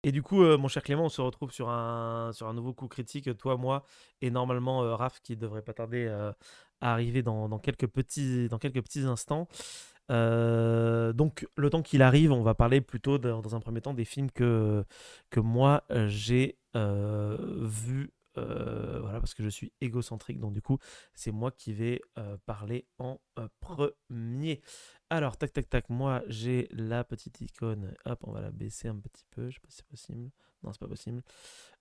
Et du coup, mon cher Clément, on se retrouve sur un nouveau coup critique, toi, moi, et normalement Raph qui devrait pas tarder à arriver dans quelques petits instants. Donc, le temps qu'il arrive, on va parler plutôt dans un premier temps des films que moi j'ai vus. Voilà, parce que je suis égocentrique, donc du coup, c'est moi qui vais parler en premier. Alors, tac, tac, tac, moi j'ai la petite icône. Hop, on va la baisser un petit peu. Je sais pas si c'est possible. Non, c'est pas possible.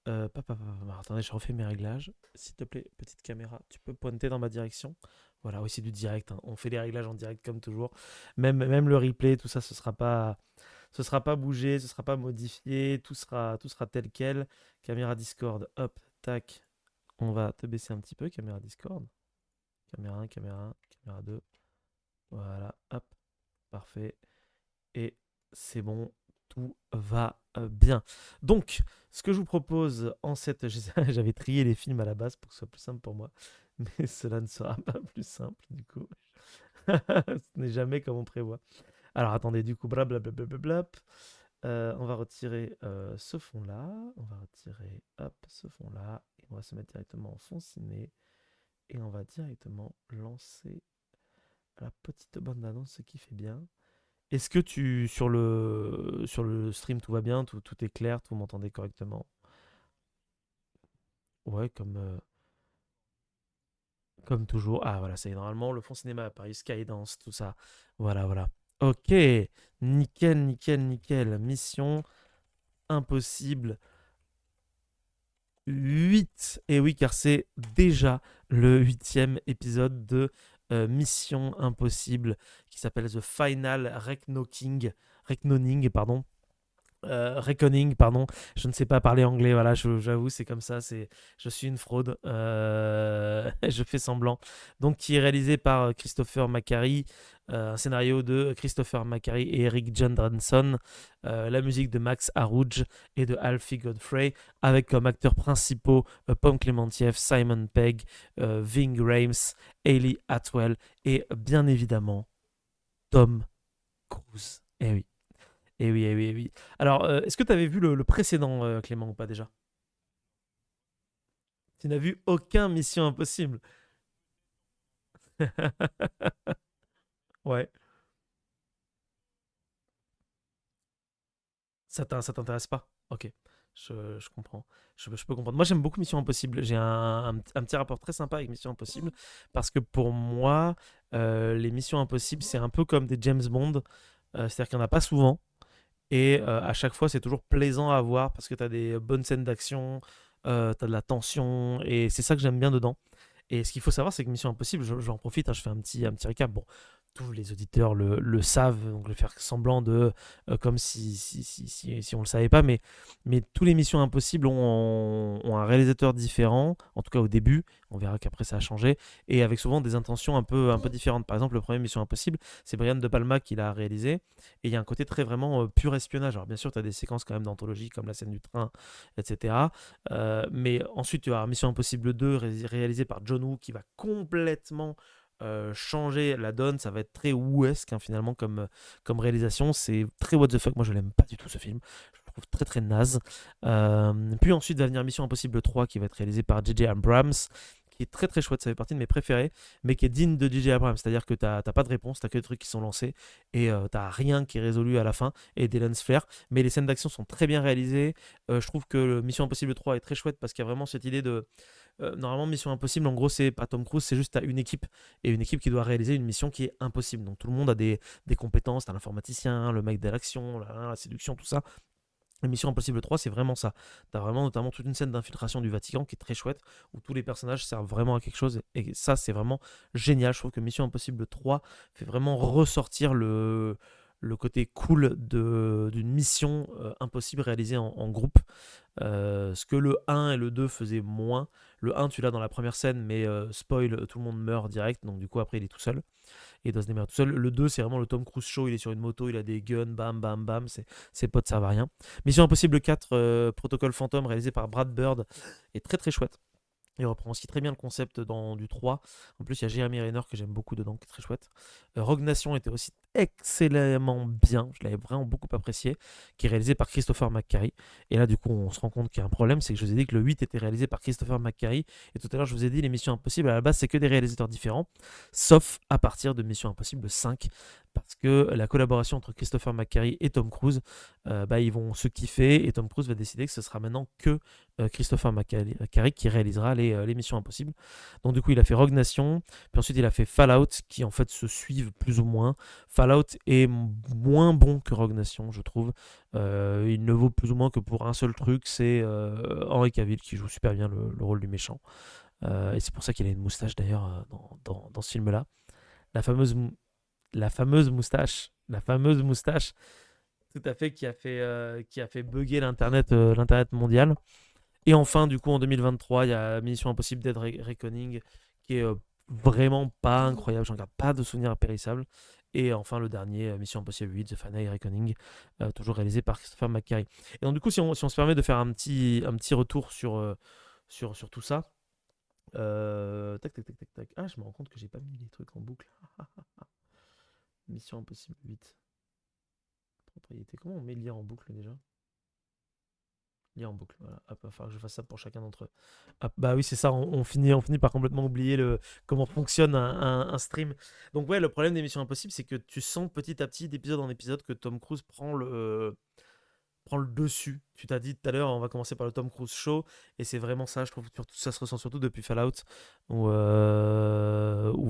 Attendez, je refais mes réglages. S'il te plaît, petite caméra, tu peux pointer dans ma direction. Voilà, oui, c'est du direct, hein. On fait les réglages en direct comme toujours. Même le replay, tout ça, ce sera pas bougé, ce sera pas modifié. Tout sera tel quel. Caméra Discord, hop, tac. On va te baisser un petit peu, caméra Discord. Caméra 1, caméra 1, caméra 2. Voilà, hop, parfait. Et c'est bon, tout va bien. Donc, ce que je vous propose en cette... J'avais trié les films à la base pour que ce soit plus simple pour moi, mais cela ne sera pas plus simple du coup. Ce n'est jamais comme on prévoit. Alors attendez, du coup, blablabla. On va retirer ce fond-là. On va retirer, hop, ce fond-là. Et on va se mettre directement en fond ciné. Et on va directement lancer la petite bande-annonce, ce qui fait bien. Est-ce que sur le stream tout va bien, tout est clair, tout m'entendez correctement? Ouais, comme toujours. Ah voilà, c'est normalement le fond cinéma à Paris, Skydance, tout ça. Voilà, voilà. Ok, nickel, nickel, nickel. Mission impossible 8. Et oui, car c'est déjà le huitième épisode de Mission Impossible qui s'appelle The Final Reckoning, pardon. Reckoning, pardon, je ne sais pas parler anglais, voilà, j'avoue, c'est comme ça, je suis une fraude, je fais semblant. Donc, qui est réalisé par Christopher McQuarrie, un scénario de Christopher McQuarrie et Eric Jandrenson, la musique de Max Arouj et de Alfie Godfrey, avec comme acteurs principaux Pom Klementieff, Simon Pegg, Ving Rhames, Hayley Atwell et bien évidemment Tom Cruise. Eh oui. Eh oui, eh oui, eh oui. Alors, est-ce que tu avais vu le précédent, Clément, ou pas déjà? Tu n'as vu aucun Mission Impossible. Ouais, ça t'intéresse pas? Ok, je comprends. Je peux comprendre. Moi, j'aime beaucoup Mission Impossible. J'ai un petit rapport très sympa avec Mission Impossible parce que pour moi, les Missions Impossibles, c'est un peu comme des James Bond. C'est-à-dire qu'il n'y en a pas souvent. Et à chaque fois, c'est toujours plaisant à voir parce que tu as des bonnes scènes d'action, tu as de la tension, et c'est ça que j'aime bien dedans. Et ce qu'il faut savoir, c'est que Mission Impossible, j'en profite, hein, je fais un petit récap. Bon, tous les auditeurs le savent, donc je vais faire semblant de comme si on le savait pas, mais tous les Missions Impossibles ont un réalisateur différent, en tout cas au début. On verra qu'après ça a changé, et avec souvent des intentions un peu différentes. Par exemple, le premier Mission Impossible, c'est Brian De Palma qui l'a réalisé, et il y a un côté très vraiment pur espionnage. Alors bien sûr, tu as des séquences quand même d'anthologie, comme la scène du train, etc. Mais ensuite, tu as Mission Impossible 2 réalisé par John Woo qui va complètement changer la donne. Ça va être très Woo-esque, hein, finalement comme réalisation. C'est très what the fuck. Moi, je l'aime pas du tout ce film. Je le trouve très très naze. Puis ensuite va venir Mission Impossible 3 qui va être réalisé par J.J. Abrams, qui est très très chouette, ça fait partie de mes préférés, mais qui est digne de J.J. Abrams, c'est-à-dire que t'as pas de réponse, t'as que des trucs qui sont lancés, et t'as rien qui est résolu à la fin, et des lens flares, mais les scènes d'action sont très bien réalisées. Je trouve que Mission Impossible 3 est très chouette parce qu'il y a vraiment cette idée de... normalement, Mission Impossible, en gros, c'est pas Tom Cruise, c'est juste t'as une équipe, et une équipe qui doit réaliser une mission qui est impossible. Donc tout le monde a des compétences, t'as l'informaticien, le mec de l'action, la séduction, tout ça. Mission Impossible 3, c'est vraiment ça. T'as vraiment notamment toute une scène d'infiltration du Vatican qui est très chouette, où tous les personnages servent vraiment à quelque chose. Et ça, c'est vraiment génial. Je trouve que Mission Impossible 3 fait vraiment ressortir le côté cool d'une mission impossible réalisée en groupe. Ce que le 1 et le 2 faisaient moins. Le 1, tu l'as dans la première scène, mais spoil, tout le monde meurt direct. Donc du coup, après, il est tout seul. et il doit se démerder tout seul. Le 2, c'est vraiment le Tom Cruise show, il est sur une moto, il a des guns, bam, bam, bam, ses potes servent à rien. Mission Impossible 4, Protocole Phantom, réalisé par Brad Bird, est très très chouette. Il reprend aussi très bien le concept du 3. En plus, il y a Jeremy Renner que j'aime beaucoup dedans, qui est très chouette. Rogue Nation était aussi excellemment bien, je l'avais vraiment beaucoup apprécié, qui est réalisé par Christopher McQuarrie. Et là, du coup, on se rend compte qu'il y a un problème, c'est que je vous ai dit que le 8 était réalisé par Christopher McQuarrie. Et tout à l'heure, je vous ai dit, les Missions Impossibles, à la base, c'est que des réalisateurs différents, sauf à partir de Mission Impossible 5. Parce que la collaboration entre Christopher McQuarrie et Tom Cruise, ils vont se kiffer et Tom Cruise va décider que ce sera maintenant que Christopher McQuarrie qui réalisera les Missions Impossibles. Donc du coup, il a fait Rogue Nation, puis ensuite il a fait Fallout, qui en fait se suivent plus ou moins. Fallout est moins bon que Rogue Nation, je trouve. Il ne vaut plus ou moins que pour un seul truc, c'est Henry Cavill qui joue super bien le rôle du méchant. Et c'est pour ça qu'il a une moustache d'ailleurs dans ce film-là. La fameuse, la fameuse moustache, tout à fait, qui a fait bugger l'internet mondial. Et enfin, du coup, en 2023, il y a Mission Impossible Dead Reckoning, qui est vraiment pas incroyable. J'en garde pas de souvenirs impérissables. Et enfin, le dernier, Mission Impossible 8, The Final Reckoning, toujours réalisé par Christopher McQuarrie. Et donc, du coup, si on se permet de faire un petit retour sur tout ça. Tac, tac, tac, tac, tac. Ah, je me rends compte que j'ai pas mis les trucs en boucle. Mission Impossible 8. Propriété. Comment on met lien en boucle déjà? Lien en boucle, voilà. Hop, il va falloir que je fasse ça pour chacun d'entre eux. Hop, bah oui, c'est ça, on finit par complètement oublier comment fonctionne un stream. Donc ouais, le problème des Missions Impossibles, c'est que tu sens petit à petit, d'épisode en épisode, que Tom Cruise prend le dessus. Tu t'as dit tout à l'heure, on va commencer par le Tom Cruise Show, et c'est vraiment ça, je trouve que ça se ressent surtout depuis Fallout, où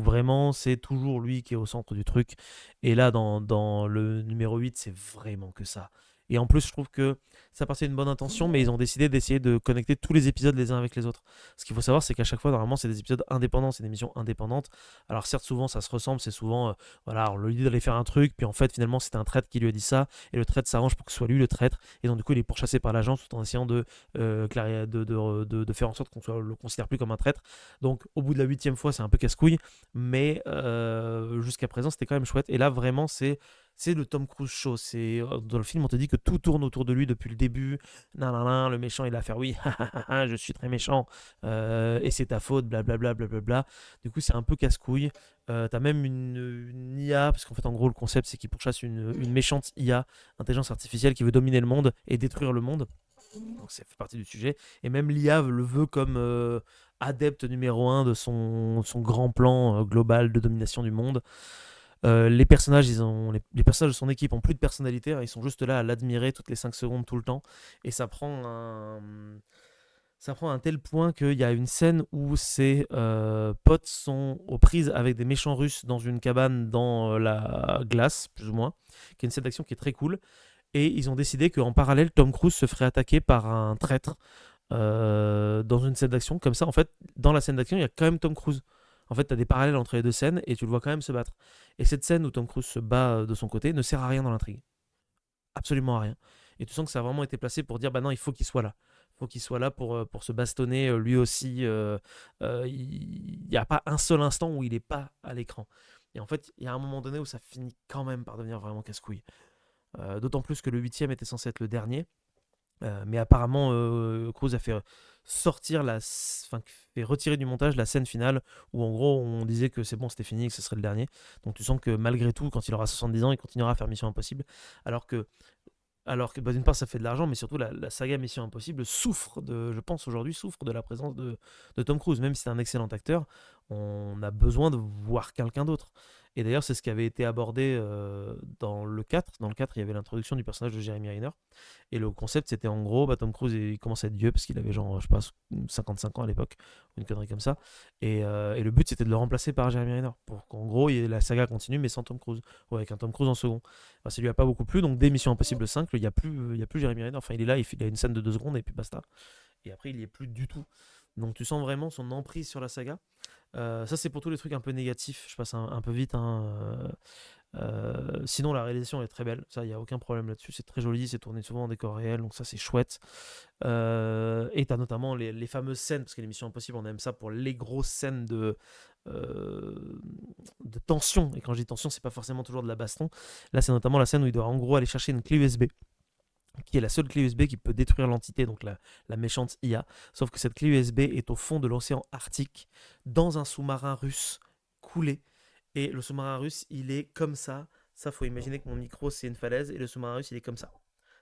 vraiment c'est toujours lui qui est au centre du truc. Et là, dans le numéro 8, c'est vraiment que ça. Et en plus, je trouve que ça partait d'une bonne intention, mais ils ont décidé d'essayer de connecter tous les épisodes les uns avec les autres. Ce qu'il faut savoir, c'est qu'à chaque fois, normalement, c'est des épisodes indépendants, c'est des missions indépendantes. Alors certes, souvent, ça se ressemble, c'est souvent, voilà, on lui dit d'aller faire un truc, puis en fait, finalement, c'était un traître qui lui a dit ça, et le traître s'arrange pour que ce soit lui le traître, et donc du coup, il est pourchassé par l'agence tout en essayant de faire en sorte qu'on le considère plus comme un traître. Donc, au bout de la 8e fois, c'est un peu casse-couille, mais jusqu'à présent, c'était quand même chouette. Et là, vraiment, c'est le Tom Cruise show. Dans le film, on te dit que tout tourne autour de lui depuis le début. Nan, le méchant, il a fait oui, je suis très méchant, et c'est ta faute, blablabla, blablabla. Du coup, c'est un peu casse-couille. T'as même une IA, parce qu'en fait, en gros, le concept, c'est qu'il pourchasse une méchante IA, intelligence artificielle, qui veut dominer le monde et détruire le monde. Donc, ça fait partie du sujet. Et même l'IA le veut comme adepte numéro un de son grand plan global de domination du monde. Les personnages, les personnages de son équipe ont plus de personnalité, hein, ils sont juste là à l'admirer toutes les 5 secondes tout le temps. Et ça prend un tel point qu'il y a une scène où ses potes sont aux prises avec des méchants russes dans une cabane dans la glace, plus ou moins, qui est une scène d'action qui est très cool. Et ils ont décidé qu'en parallèle, Tom Cruise se ferait attaquer par un traître dans une scène d'action. Comme ça, en fait, dans la scène d'action, il y a quand même Tom Cruise. En fait, tu as des parallèles entre les deux scènes et tu le vois quand même se battre. Et cette scène où Tom Cruise se bat de son côté ne sert à rien dans l'intrigue. Absolument à rien. Et tu sens que ça a vraiment été placé pour dire, bah non, il faut qu'il soit là. Il faut qu'il soit là pour se bastonner lui aussi. Il n'y a pas un seul instant où il n'est pas à l'écran. Et en fait, il y a un moment donné où ça finit quand même par devenir vraiment casse-couille. D'autant plus que le 8e était censé être le dernier. Mais apparemment, Cruise a fait sortir fait retirer du montage la scène finale où en gros on disait que c'est bon, c'était fini, que ce serait le dernier. Donc tu sens que malgré tout, quand il aura 70 ans, il continuera à faire Mission Impossible. Alors que, d'une part, ça fait de l'argent, mais surtout la saga Mission Impossible je pense aujourd'hui, souffre de la présence de Tom Cruise. Même si c'est un excellent acteur, on a besoin de voir quelqu'un d'autre. Et d'ailleurs, c'est ce qui avait été abordé dans le 4. Dans le 4, il y avait l'introduction du personnage de Jeremy Renner. Et le concept, c'était en gros, Tom Cruise, il commence à être vieux parce qu'il avait genre, je sais pas, 55 ans à l'époque, ou une connerie comme ça. Et le but, c'était de le remplacer par Jeremy Renner pour qu'en gros, la saga continue, mais sans Tom Cruise, ou avec un Tom Cruise en second. Enfin, ça lui a pas beaucoup plu, donc dès Mission Impossible 5, il y a plus Jeremy Renner. Enfin, il est là, il a une scène de 2 secondes et puis basta. Et après, il y est plus du tout. Donc tu sens vraiment son emprise sur la saga. Ça, c'est pour tous les trucs un peu négatifs. Je passe un peu vite, hein. Sinon, la réalisation est très belle, ça, il n'y a aucun problème là-dessus. C'est très joli, c'est tourné souvent en décor réel, donc ça, c'est chouette. Et tu as notamment les fameuses scènes, parce que les Missions Impossibles, on aime ça pour les grosses scènes euh, de tension. Et quand je dis tension, c'est pas forcément toujours de la baston. Là, c'est notamment la scène où il doit en gros aller chercher une clé USB, qui est la seule clé USB qui peut détruire l'entité, donc la méchante IA. Sauf que cette clé USB est au fond de l'océan Arctique, dans un sous-marin russe coulé. Et le sous-marin russe, il est comme ça. Ça, faut imaginer que mon micro, c'est une falaise, et le sous-marin russe, il est comme ça.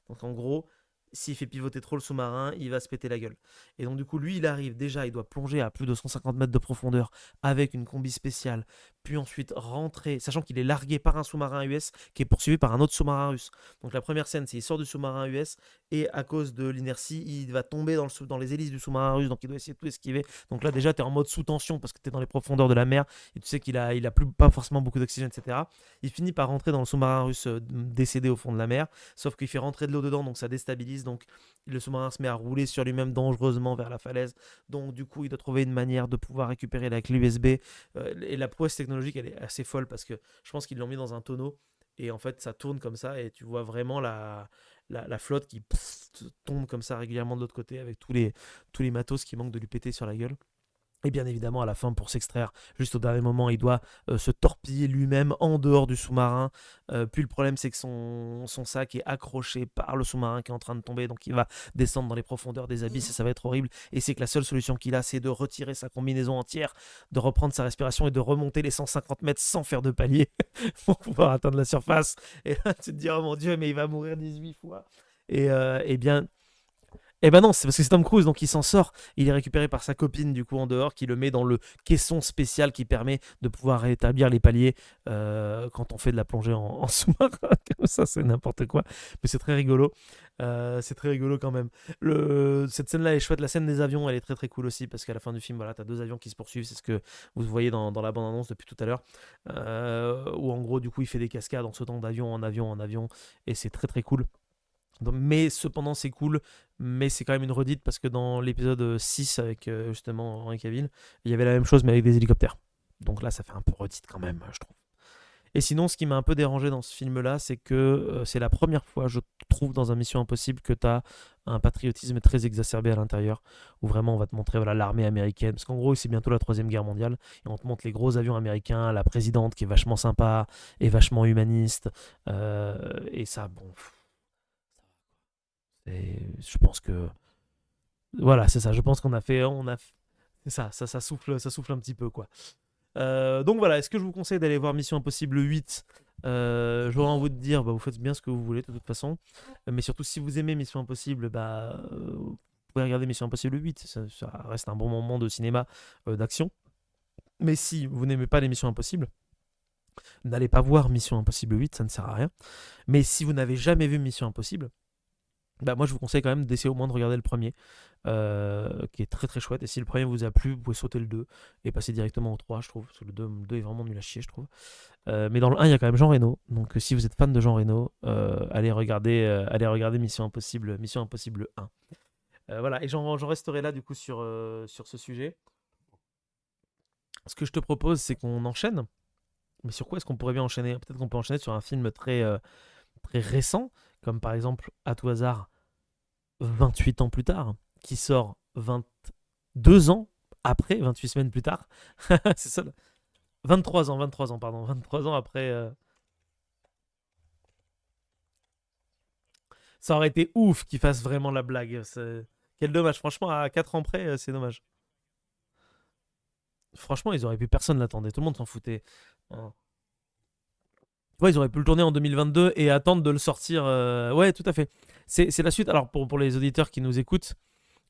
Donc en gros, s'il fait pivoter trop le sous-marin, il va se péter la gueule. Et donc du coup, lui, il arrive déjà, il doit plonger à plus de 150 mètres de profondeur avec une combi spéciale, puis ensuite rentrer, sachant qu'il est largué par un sous-marin US qui est poursuivi par un autre sous-marin russe. Donc la première scène, c'est il sort du sous-marin US et à cause de l'inertie, il va tomber dans les hélices du sous-marin russe, donc il doit essayer de tout esquiver. Donc là déjà, tu es en mode sous tension parce que tu es dans les profondeurs de la mer et tu sais qu'il a plus, pas forcément beaucoup d'oxygène, etc. Il finit par rentrer dans le sous-marin russe décédé au fond de la mer, sauf qu'il fait rentrer de l'eau dedans, donc ça déstabilise, donc le sous-marin se met à rouler sur lui-même dangereusement vers la falaise, donc du coup il doit trouver une manière de pouvoir récupérer la clé USB, et la prouesse technologique elle est assez folle parce que je pense qu'ils l'ont mis dans un tonneau, et en fait ça tourne comme ça, et tu vois vraiment la flotte qui tombe comme ça régulièrement de l'autre côté avec tous les matos qui manquent de lui péter sur la gueule. Et bien évidemment, à la fin, pour s'extraire, juste au dernier moment, il doit se torpiller lui-même en dehors du sous-marin. Puis le problème, c'est que son sac est accroché par le sous-marin qui est en train de tomber, donc il va descendre dans les profondeurs des abysses et ça va être horrible. Et c'est que la seule solution qu'il a, c'est de retirer sa combinaison entière, de reprendre sa respiration et de remonter les 150 mètres sans faire de palier pour pouvoir atteindre la surface. Et là, tu te dis, oh mon Dieu, mais il va mourir 18 fois. Et bien, eh ben non, c'est parce que c'est Tom Cruise, donc il s'en sort. Il est récupéré par sa copine, du coup, en dehors, qui le met dans le caisson spécial qui permet de pouvoir rétablir les paliers quand on fait de la plongée en sous-marin. Comme ça, c'est n'importe quoi. Mais c'est très rigolo. C'est très rigolo quand même. Cette scène-là est chouette. La scène des avions, elle est très très cool aussi, parce qu'à la fin du film, voilà, t'as deux avions qui se poursuivent. C'est ce que vous voyez dans la bande-annonce depuis tout à l'heure. Où en gros, du coup, il fait des cascades en sautant d'avion en avion en avion. Et c'est très très cool. Mais cependant, c'est cool, mais c'est quand même une redite parce que dans l'épisode 6 avec justement Henry Cavill, il y avait la même chose mais avec des hélicoptères. Donc là, ça fait un peu redite quand même, je trouve. Et sinon, ce qui m'a un peu dérangé dans ce film-là, c'est que c'est la première fois, je trouve, dans un Mission Impossible, que tu as un patriotisme très exacerbé à l'intérieur, où vraiment on va te montrer voilà, l'armée américaine, parce qu'en gros, c'est bientôt la Troisième Guerre mondiale, et on te montre les gros avions américains, la présidente qui est vachement sympa et vachement humaniste, et ça, bon, je pense que voilà, c'est ça. Je pense qu'on a fait, c'est ça souffle un petit peu quoi. Donc voilà, est-ce que je vous conseille d'aller voir Mission Impossible 8? J'aurais envie de dire, bah, vous faites bien ce que vous voulez de toute façon. Mais surtout, si vous aimez Mission Impossible, bah, vous pouvez regarder Mission Impossible 8. Ça reste un bon moment de cinéma d'action. Mais si vous n'aimez pas les Missions Impossibles, n'allez pas voir Mission Impossible 8, ça ne sert à rien. Mais si vous n'avez jamais vu Mission Impossible, bah moi je vous conseille quand même d'essayer au moins de regarder le premier, qui est très très chouette. Et si le premier vous a plu, vous pouvez sauter le 2 et passer directement au 3, je trouve. Parce que le 2 est vraiment nul à chier, je trouve. Mais dans le 1, il y a quand même Jean Reno. Donc si vous êtes fan de Jean Reno, allez regarder Mission Impossible 1. Voilà, et j'en resterai là du coup sur ce sujet. Ce que je te propose, c'est qu'on enchaîne. Mais sur quoi est-ce qu'on pourrait bien enchaîner? Peut-être qu'on peut enchaîner sur un film très récent, comme par exemple, à tout hasard, 28 ans plus tard, qui sort 22 ans après, 28 semaines plus tard. C'est ça. 23 ans, pardon. 23 ans après. Ça aurait été ouf qu'ils fassent vraiment la blague. Quel dommage. Franchement, à 4 ans près, c'est dommage. Franchement, ils auraient pu. Personne l'attendait. Tout le monde s'en foutait. Hein. Ouais, ils auraient pu le tourner en 2022 et attendre de le sortir. Ouais, tout à fait. C'est la suite. Alors, pour les auditeurs qui nous écoutent,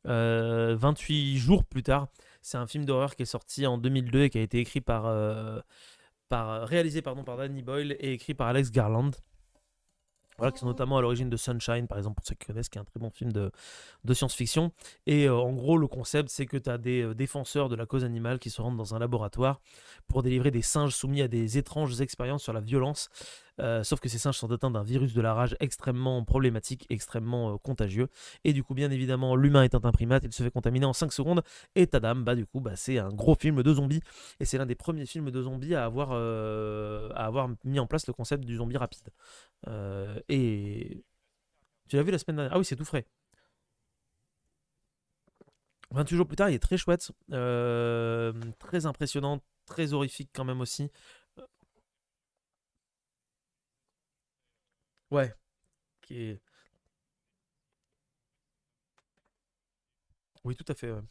28 jours plus tard, c'est un film d'horreur qui est sorti en 2002 et qui a été écrit réalisé par Danny Boyle et écrit par Alex Garland. Voilà, qui sont notamment à l'origine de Sunshine, par exemple, pour ceux qui connaissent, qui est un très bon film de science-fiction. Et en gros, le concept, c'est que tu as des défenseurs de la cause animale qui se rendent dans un laboratoire pour délivrer des singes soumis à des étranges expériences sur la violence. Sauf que ces singes sont atteints d'un virus de la rage extrêmement problématique, extrêmement contagieux. Et du coup, bien évidemment, l'humain étant un primate, il se fait contaminer en 5 secondes. Et tadam, bah du coup, bah, c'est un gros film de zombies. Et c'est l'un des premiers films de zombies à avoir mis en place le concept du zombie rapide. Et tu l'as vu la semaine dernière? Ah oui, c'est tout frais. 28 jours plus tard, il est très chouette, très impressionnant, très horrifique quand même aussi. Ouais, qui est... Oui, tout à fait. Ouais,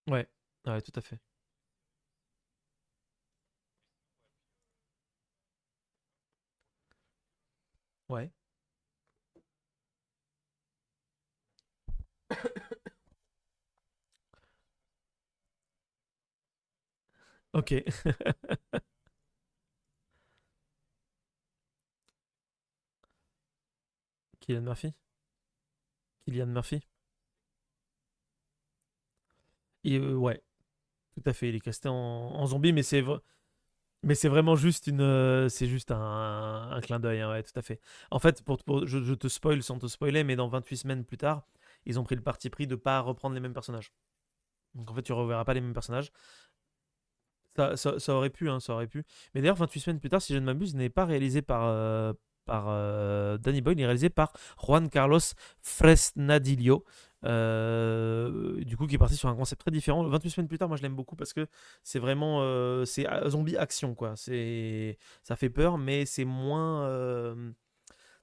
ouais, ouais, tout à fait. Ouais, ok. Kylian Murphy. Kylian Murphy. Ouais, tout à fait. Il est casté en zombie, mais c'est vraiment juste c'est juste un clin d'œil, hein, ouais, tout à fait. En fait, je te spoil sans te spoiler, mais dans 28 semaines plus tard, ils ont pris le parti pris de pas reprendre les mêmes personnages. Donc en fait, tu reverras pas les mêmes personnages. Ça aurait pu, hein, ça aurait pu. Mais d'ailleurs, 28 semaines plus tard, si je ne m'abuse, n'est pas réalisé par Danny Boyle, il est réalisé par Juan Carlos Fresnadillo. Du coup, qui est parti sur un concept très différent. 28 semaines plus tard, moi je l'aime beaucoup parce que c'est vraiment c'est zombie action quoi. Ça fait peur, mais c'est moins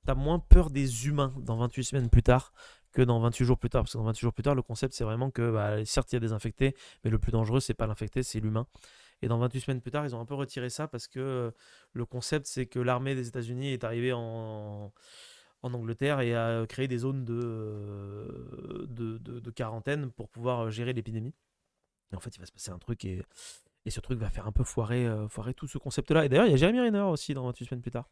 t'as moins peur des humains dans 28 semaines plus tard que dans 28 jours plus tard. Parce que dans 28 jours plus tard, le concept c'est vraiment que bah, certes il y a des infectés, mais le plus dangereux c'est pas l'infecté, c'est l'humain. Et dans 28 semaines plus tard, ils ont un peu retiré ça parce que le concept, c'est que l'armée des États-Unis est arrivée en Angleterre et a créé des zones de quarantaine pour pouvoir gérer l'épidémie. Et en fait, il va se passer un truc et ce truc va faire un peu foirer tout ce concept-là. Et d'ailleurs, il y a Jeremy Renner aussi dans 28 semaines plus tard.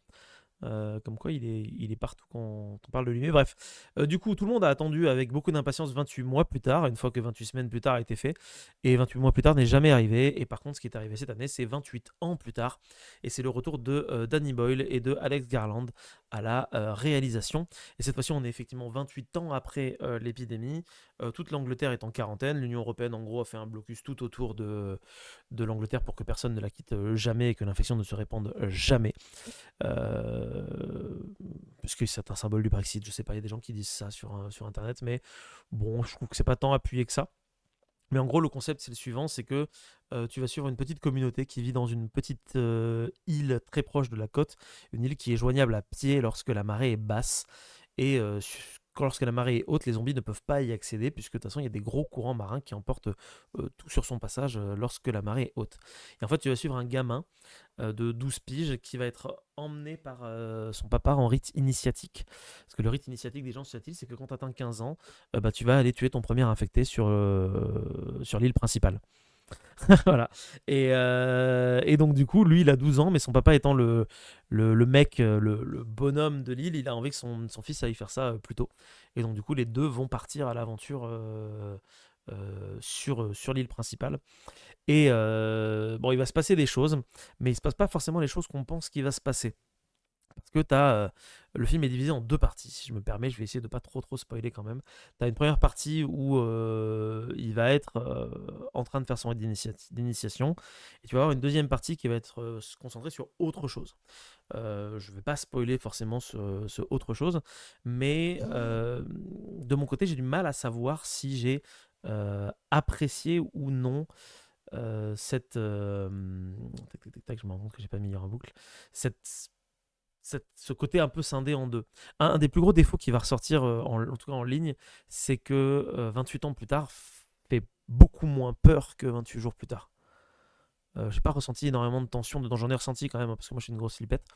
Comme quoi, il est partout quand on parle de lui. Mais bref, du coup, tout le monde a attendu avec beaucoup d'impatience 28 mois plus tard, une fois que 28 semaines plus tard a été fait. Et 28 mois plus tard n'est jamais arrivé. Et par contre, ce qui est arrivé cette année, c'est 28 ans plus tard. Et c'est le retour de Danny Boyle et de Alex Garland à la réalisation. Et cette fois-ci, on est effectivement 28 ans après l'épidémie. Toute l'Angleterre est en quarantaine. L'Union européenne, en gros, a fait un blocus tout autour de l'Angleterre pour que personne ne la quitte jamais et que l'infection ne se répande jamais. Euh, Puisque c'est un symbole du Brexit. Je sais pas, il y a des gens qui disent ça sur Internet, mais bon, je trouve que c'est pas tant appuyé que ça. Mais en gros, le concept, c'est le suivant, c'est que tu vas suivre une petite communauté qui vit dans une petite île très proche de la côte, une île qui est joignable à pied lorsque la marée est basse. Et lorsque la marée est haute, les zombies ne peuvent pas y accéder, puisque de toute façon, il y a des gros courants marins qui emportent tout sur son passage lorsque la marée est haute. Et en fait, tu vas suivre un gamin de 12 piges qui va être emmené par son papa en rite initiatique. Parce que le rite initiatique des gens sur cette île, c'est que quand tu atteins 15 ans, bah, tu vas aller tuer ton premier infecté sur l'île principale. Voilà. Et donc, du coup, lui, il a 12 ans, mais son papa étant le mec, le bonhomme de l'île, il a envie que son fils aille faire ça plus tôt. Et donc, du coup, les deux vont partir à l'aventure sur l'île principale. Et bon, il va se passer des choses, mais il ne se passe pas forcément les choses qu'on pense qu'il va se passer. Parce que le film est divisé en deux parties, si je me permets, je vais essayer de pas trop spoiler quand même. Tu as une première partie où il va être en train de faire son rite d'initiation, et tu vas avoir une deuxième partie qui va être se concentrer sur autre chose. Je ne vais pas spoiler forcément ce autre chose, mais de mon côté, j'ai du mal à savoir si j'ai apprécié ou non cette. Tac, tac, tac, tac, je me rends compte que j'ai pas mis en boucle. Cette ce côté un peu scindé en deux. Un des plus gros défauts qui va ressortir, en tout cas en ligne, c'est que 28 ans plus tard fait beaucoup moins peur que 28 jours plus tard. J'ai pas ressenti énormément de tension dedans, j'en ai ressenti quand même, hein, parce que moi je suis une grosse flippette,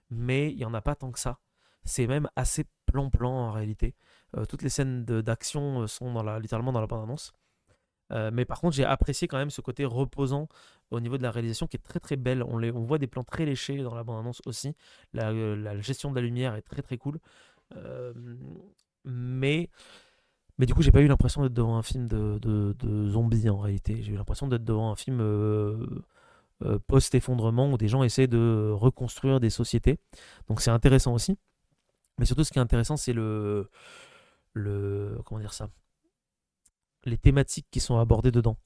mais il y en a pas tant que ça. C'est même assez plan-plan en réalité. Toutes les scènes d'action sont littéralement dans la bande-annonce. Mais par contre, j'ai apprécié quand même ce côté reposant au niveau de la réalisation qui est très très belle. On voit des plans très léchés dans la bande-annonce aussi. La gestion de la lumière est très très cool. Euh, mais Mais du coup, j'ai pas eu l'impression d'être devant un film de zombies en réalité. J'ai eu l'impression d'être devant un film post-effondrement où des gens essaient de reconstruire des sociétés. Donc c'est intéressant aussi. Mais surtout, ce qui est intéressant, c'est comment dire ça, les thématiques qui sont abordées dedans.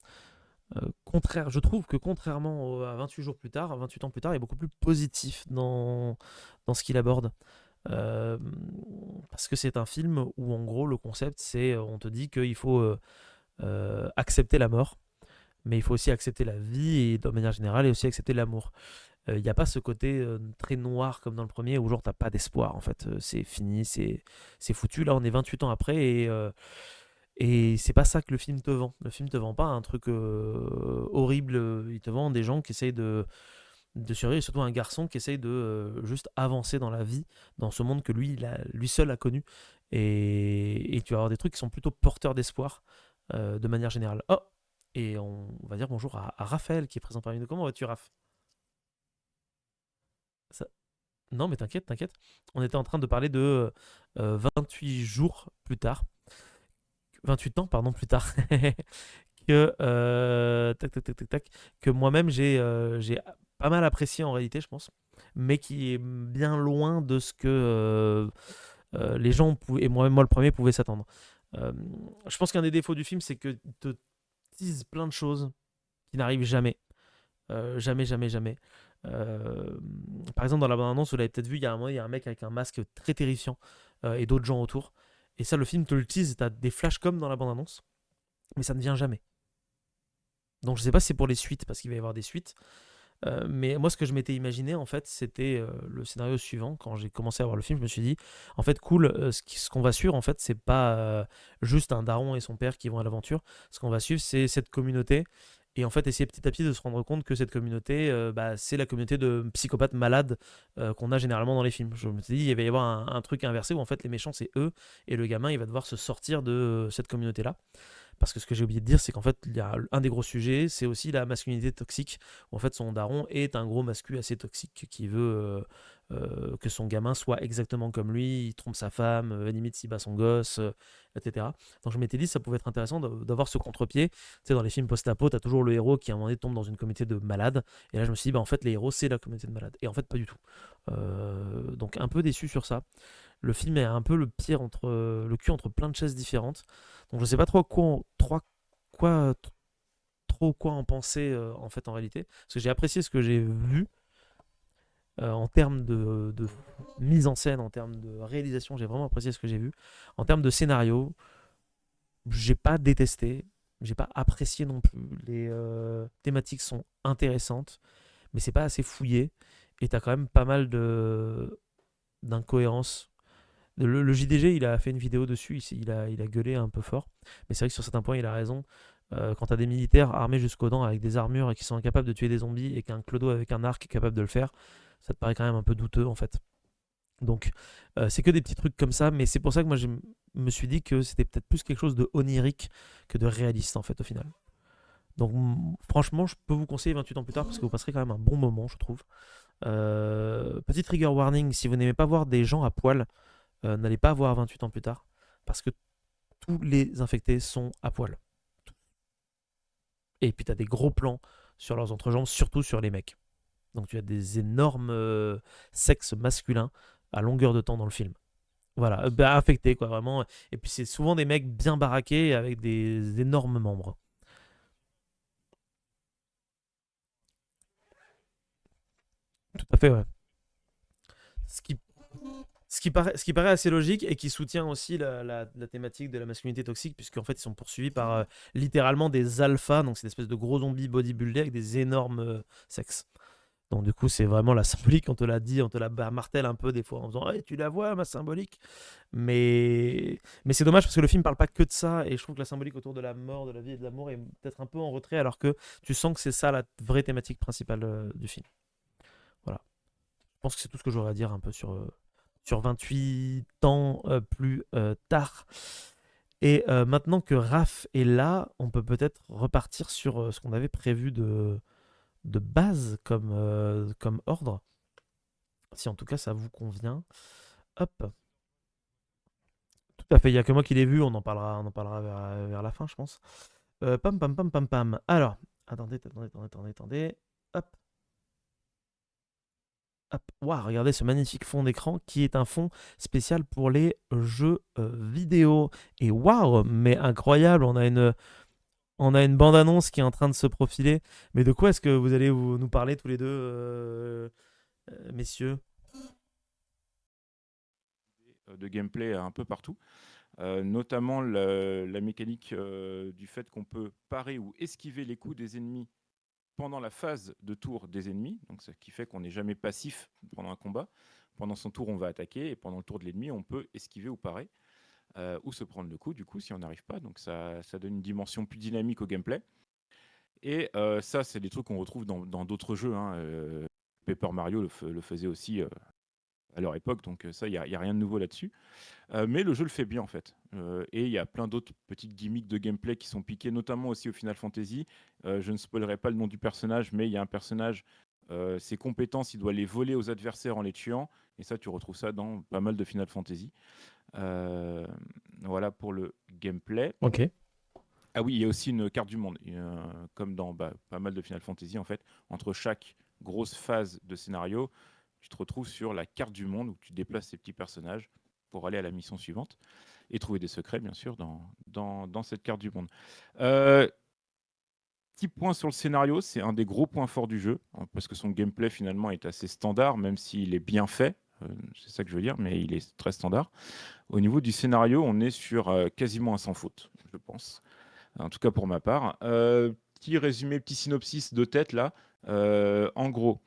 Je trouve que contrairement à 28 jours plus tard, 28 ans plus tard, il est beaucoup plus positif dans ce qu'il aborde. Euh, Parce que c'est un film où en gros le concept c'est on te dit qu'il faut accepter la mort, mais il faut aussi accepter la vie et de manière générale et aussi accepter l'amour. Il n'y a pas ce côté très noir comme dans le premier où genre t'as pas d'espoir en fait. C'est fini, c'est foutu. Là on est 28 ans après et c'est pas ça que le film te vend. Le film te vend pas un truc horrible. Il te vend des gens qui essayent de survivre, et surtout un garçon qui essaye de juste avancer dans la vie, dans ce monde que lui seul a connu. Et tu vas avoir des trucs qui sont plutôt porteurs d'espoir de manière générale. Oh, et on va dire bonjour à Raphaël qui est présent parmi nous. Comment vas-tu, Raph? Ça- Non, mais t'inquiète, t'inquiète. On était en train de parler de 28 jours plus tard, 28 ans, pardon, plus tard, que, tac, tac, tac, tac, tac, que moi-même j'ai pas mal apprécié en réalité, je pense, mais qui est bien loin de ce que les gens, et moi-même moi le premier, pouvaient s'attendre. Euh, je pense qu'un des défauts du film, c'est que te tease plein de choses qui n'arrivent jamais. Jamais, jamais, jamais. Euh, Par exemple, dans la bande-annonce, vous l'avez peut-être vu, il y a un moment, il y a un mec avec un masque très terrifiant et d'autres gens autour. Et ça, le film te le tease, t'as des flashs comme dans la bande-annonce, mais ça ne vient jamais. Donc je sais pas si c'est pour les suites, parce qu'il va y avoir des suites. Mais moi, ce que je m'étais imaginé, en fait, c'était le scénario suivant. Quand j'ai commencé à voir le film, je me suis dit, en fait, cool, ce qu'on va suivre, en fait, c'est pas juste un daron et son père qui vont à l'aventure. Ce qu'on va suivre, c'est cette communauté. Et en fait, essayer petit à petit de se rendre compte que cette communauté, bah, c'est la communauté de psychopathes malades qu'on a généralement dans les films. Je me suis dit, il va y avoir un truc inversé où en fait les méchants c'est eux et le gamin il va devoir se sortir de cette communauté-là. Parce que ce que j'ai oublié de dire, c'est qu'en fait, il y a un des gros sujets, c'est aussi la masculinité toxique. Où en fait, son daron est un gros mascu assez toxique qui veut que son gamin soit exactement comme lui. Il trompe sa femme, limite s'il bat son gosse, etc. Donc je m'étais dit, ça pouvait être intéressant d'avoir ce contre-pied. Tu sais, dans les films post-apo, t'as toujours le héros qui à un moment donné tombe dans une communauté de malades. Et là, je me suis dit, bah, en fait, les héros, c'est la communauté de malades. Et en fait, pas du tout. Donc un peu déçu sur ça. Le film est un peu le cul entre plein de chaises différentes. Donc je sais pas quoi, trop quoi en penser en fait en réalité. Parce que j'ai apprécié ce que j'ai vu en termes de mise en scène, en termes de réalisation, j'ai vraiment apprécié ce que j'ai vu. En termes de scénario, j'ai pas détesté, j'ai pas apprécié non plus. Les thématiques sont intéressantes, mais c'est pas assez fouillé. Et t'as quand même pas mal de d'incohérences. Le JDG, il a fait une vidéo dessus, il a gueulé un peu fort. Mais c'est vrai que sur certains points, il a raison. Quand t'as des militaires armés jusqu'aux dents avec des armures et qui sont incapables de tuer des zombies et qu'un clodo avec un arc est capable de le faire, ça te paraît quand même un peu douteux en fait. Donc c'est que des petits trucs comme ça, mais c'est pour ça que moi je me suis dit que c'était peut-être plus quelque chose de onirique que de réaliste en fait au final. Donc franchement, je peux vous conseiller 28 ans plus tard parce que vous passerez quand même un bon moment, je trouve. Petit trigger warning, si vous n'aimez pas voir des gens à poil, n'allez pas voir 28 ans plus tard, parce que tous les infectés sont à poil. Et puis tu as des gros plans sur leurs entrejambes, surtout sur les mecs. Donc tu as des énormes sexes masculins à longueur de temps dans le film. Voilà, bah, infectés quoi, vraiment. Et puis c'est souvent des mecs bien baraqués avec des énormes membres. Tout à fait, ouais. Ce qui ce qui paraît assez logique et qui soutient aussi la thématique de la masculinité toxique, puisqu'en fait, ils sont poursuivis par littéralement des alphas, donc c'est une espèce de gros zombies bodybuildés avec des énormes sexes. Donc, du coup, c'est vraiment la symbolique, on te l'a dit, on te la martèle un peu des fois en disant hey, tu la vois, ma symbolique. Mais c'est dommage parce que le film parle pas que de ça, et je trouve que la symbolique autour de la mort, de la vie et de l'amour est peut-être un peu en retrait, alors que tu sens que c'est ça la vraie thématique principale du film. Voilà. Je pense que c'est tout ce que j'aurais à dire un peu sur 28 ans plus tard. Et maintenant que Raph est là, on peut peut-être repartir sur ce qu'on avait prévu de base comme ordre, si en tout cas ça vous convient. Hop, tout Tout à fait, il y a que moi qui l'ai vu, on en parlera vers la fin, je pense. Pam, pam, pam, pam, pam. Alors, attendez. Hop, hop. Waouh, regardez ce magnifique fond d'écran qui est un fond spécial pour les jeux vidéo. Et waouh, mais incroyable, on a une bande-annonce qui est en train de se profiler. Mais de quoi est-ce que vous allez nous parler tous les deux, messieurs? De gameplay un peu partout, notamment la mécanique du fait qu'on peut parer ou esquiver les coups des ennemis pendant la phase de tour des ennemis, donc ce qui fait qu'on n'est jamais passif pendant un combat. Pendant son tour, on va attaquer, et pendant le tour de l'ennemi, on peut esquiver ou parer, ou se prendre le coup, du coup, si on n'arrive pas. Donc ça donne une dimension plus dynamique au gameplay. Et ça, c'est des trucs qu'on retrouve dans d'autres jeux, hein. Paper Mario le faisait aussi à leur époque, donc ça, il n'y a rien de nouveau là-dessus. Mais le jeu le fait bien en fait. Et il y a plein d'autres petites gimmicks de gameplay qui sont piquées, notamment aussi au Final Fantasy. Je ne spoilerai pas le nom du personnage, mais il y a un personnage, ses compétences, il doit les voler aux adversaires en les tuant. Et ça, tu retrouves ça dans pas mal de Final Fantasy. Euh, voilà pour le gameplay. Ok. Ah oui, il y a aussi une carte du monde, comme dans pas mal de Final Fantasy en fait. Entre chaque grosse phase de scénario, tu te retrouves sur la carte du monde où tu déplaces ces petits personnages pour aller à la mission suivante et trouver des secrets, bien sûr, dans cette carte du monde. Euh, Petit point sur le scénario, c'est un des gros points forts du jeu, hein, parce que son gameplay finalement est assez standard, même s'il est bien fait. C'est ça que je veux dire, mais il est très standard. Au niveau du scénario, on est sur quasiment un sans faute, je pense. En tout cas pour ma part. Petit résumé, petit synopsis de tête là. En gros,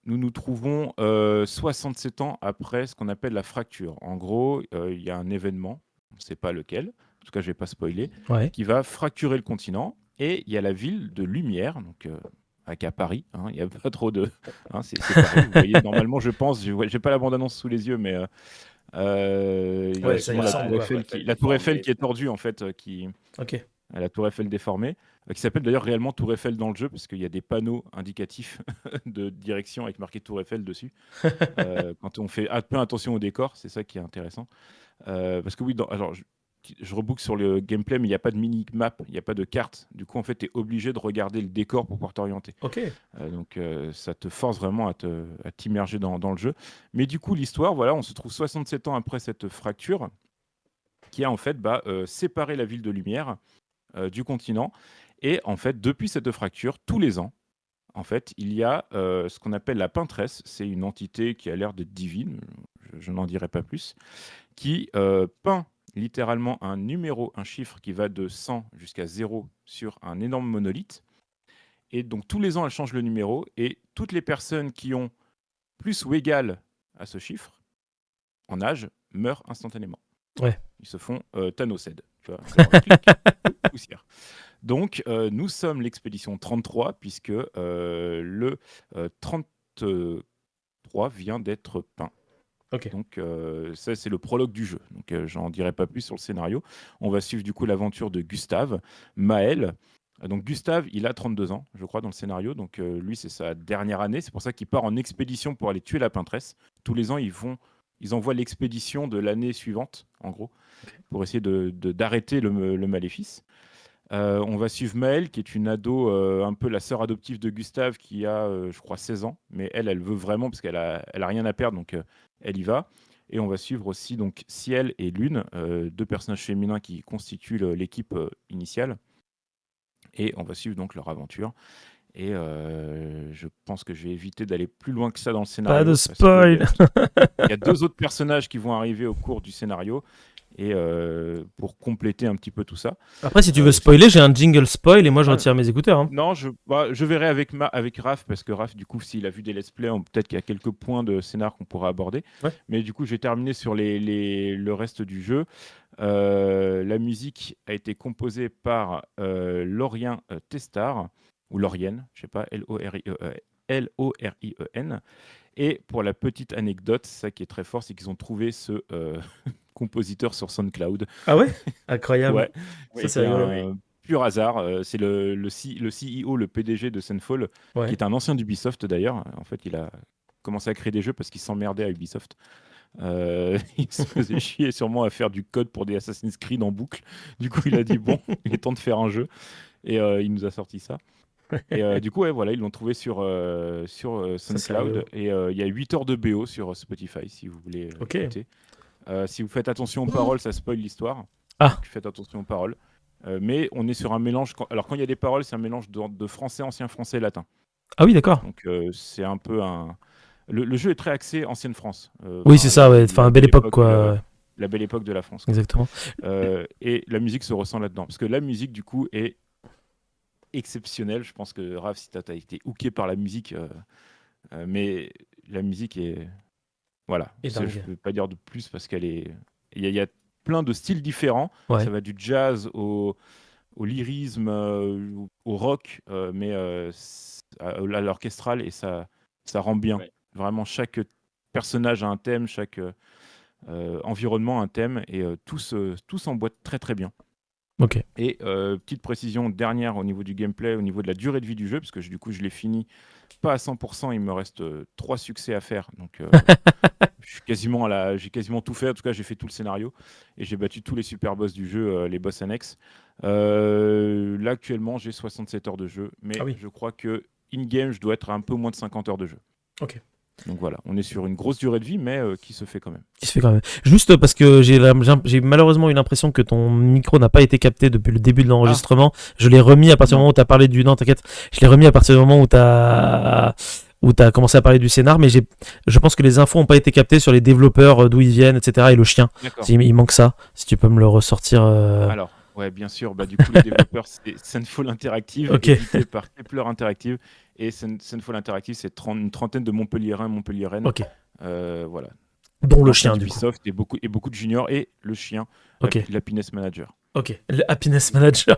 nous nous trouvons 67 ans après ce qu'on appelle la fracture. En gros, il y a un événement, on ne sait pas lequel, en tout cas je ne vais pas spoiler, Ouais. qui va fracturer le continent. Et il y a la ville de Lumière, donc à Paris, hein, il n'y a pas trop de... hein, c'est Paris, vous voyez, normalement je pense, je n'ai pas la bande-annonce sous les yeux, mais il y a Ouais, ça y sûrement la ressemble, tour quoi. Eiffel la tour Eiffel qui est tordue en fait, Ok. la tour Eiffel déformée, qui s'appelle d'ailleurs réellement tour Eiffel dans le jeu, parce qu'il y a des panneaux indicatifs de direction avec marqué tour Eiffel dessus. Quand on fait un peu attention au décor, c'est ça qui est intéressant. Parce que oui, alors je reboucle sur le gameplay, mais il n'y a pas de mini-map, il n'y a pas de carte. Du coup, en fait, tu es obligé de regarder le décor pour pouvoir t'orienter. Ok. Donc, ça te force vraiment à t'immerger dans le jeu. Mais du coup, l'histoire, voilà, on se trouve 67 ans après cette fracture qui a en fait séparé la ville de Lumière du continent. Et en fait, depuis cette fracture, tous les ans, en fait, il y a ce qu'on appelle la peintresse. C'est une entité qui a l'air d'être divine, je n'en dirai pas plus, qui peint littéralement un numéro, un chiffre qui va de 100 jusqu'à 0 sur un énorme monolithe. Et donc tous les ans, elle change le numéro et toutes les personnes qui ont plus ou égal à ce chiffre en âge meurent instantanément. Ouais. Ils se font Thanosed, tu vois, genre clic, poussière. Donc, nous sommes l'expédition 33, puisque le 33 vient d'être peint. Ok. Donc, ça, c'est le prologue du jeu. Donc, j'en dirai pas plus sur le scénario. On va suivre du coup l'aventure de Gustave, Maël. Donc, Gustave, il a 32 ans, je crois, dans le scénario. Donc, lui, c'est sa dernière année. C'est pour ça qu'il part en expédition pour aller tuer la peintresse. Tous les ans, ils envoient l'expédition de l'année suivante, en gros, pour essayer d'arrêter le maléfice. On va suivre Maëlle, qui est une ado, un peu la sœur adoptive de Gustave, qui a, je crois, 16 ans. Mais elle veut vraiment, parce qu'elle a rien à perdre, donc elle y va. Et on va suivre aussi donc Ciel et Lune, deux personnages féminins qui constituent l'équipe initiale. Et on va suivre donc leur aventure. Et je pense que je vais éviter d'aller plus loin que ça dans le Pas de scénario, parce qu'il spoil. y a deux autres personnages qui vont arriver au cours du scénario. Et pour compléter un petit peu tout ça. Après, si tu veux Sinon, spoiler, j'ai un jingle spoil et moi je ah, retire mes écouteurs, hein. non, je verrai avec Raph, parce que Raph, du coup, s'il a vu des let's play, peut-être qu'il y a quelques points de scénar qu'on pourra aborder. Ouais. Mais du coup, je vais terminer sur le reste du jeu. La musique a été composée par Lorien Testar, ou Lorien, je sais pas, Lorien. Et pour la petite anecdote, ça qui est très fort, c'est qu'ils ont trouvé ce compositeur sur SoundCloud. Ah ouais? Incroyable. Ouais, Ça, Oui, c'est c'était rigolo. un pur hasard. C'est le CEO, le PDG de Senfall, qui Ouais. est un ancien d'Ubisoft d'ailleurs. En fait, il a commencé à créer des jeux parce qu'il s'emmerdait à Ubisoft. Il se faisait chier sûrement à faire du code pour des Assassin's Creed en boucle. Du coup, il a dit bon, il est temps de faire un jeu. Et il nous a sorti ça. Et du coup, ouais, voilà, ils l'ont trouvé sur Ça, c'est SoundCloud. rigolo. Et il y a 8 heures de BO sur Spotify si vous voulez Ok. écouter. Si vous faites attention aux paroles, ça spoil l'histoire. Ah, Donc faites attention aux paroles. Mais on est sur un mélange. Alors quand il y a des paroles, c'est un mélange de français, ancien français, latin. ah oui, d'accord. Donc c'est un peu un. Le jeu est très axé ancienne France. Oui, c'est ça, ouais. Enfin, La belle belle époque, époque, quoi. Ouais, la belle époque de la France, quoi. exactement. Et la musique se ressent là-dedans. Parce que la musique, du coup, est exceptionnelle. Je pense que Raph, si t'as été hooké par la musique, mais la musique est. Voilà. Et Je ne dingue. peux pas dire de plus parce qu'elle est. Il y a plein de styles différents. Ouais. Ça va du jazz au lyrisme, au rock, mais à l'orchestral, et ça rend bien. Ouais. Vraiment, chaque personnage a un thème, chaque environnement a un thème, et tout s'emboîte très très bien. Ok. Et petite précision dernière au niveau du gameplay, au niveau de la durée de vie du jeu, parce que du coup je l'ai fini pas à 100%, il me reste 3 succès à faire, donc j'ai quasiment tout fait. En tout cas, j'ai fait tout le scénario et j'ai battu tous les super boss du jeu, les boss annexes. Là, actuellement, j'ai 67 heures de jeu, mais Ah oui. je crois que in-game, je dois être à un peu moins de 50 heures de jeu. Ok. Donc voilà, on est sur une grosse durée de vie, mais qui se fait quand même. Qui se fait quand même. Juste parce que j'ai malheureusement eu l'impression que ton micro n'a pas été capté depuis le début de l'enregistrement. Je l'ai remis à partir du Non. moment où tu as parlé du. Non, t'inquiète. Je l'ai remis à partir du moment où tu as commencé à parler du scénar, mais je pense que les infos n'ont pas été captées sur les développeurs, d'où ils viennent, etc. Et le chien. D'accord. Il manque ça. Si tu peux me le ressortir. Alors, ouais, bien sûr. Du coup, les développeurs, c'est Sunfall Interactive, Ok. édité par Kepler Interactive. Et Sunfall Interactive, c'est une trentaine de Montpelliérains, Montpelliéraines. Ok. Voilà. Dont le Anciens chien, du coup. d'Ubisoft et beaucoup de juniors, et le chien, Ok. l'Happiness Manager. Ok. Le Happiness Manager.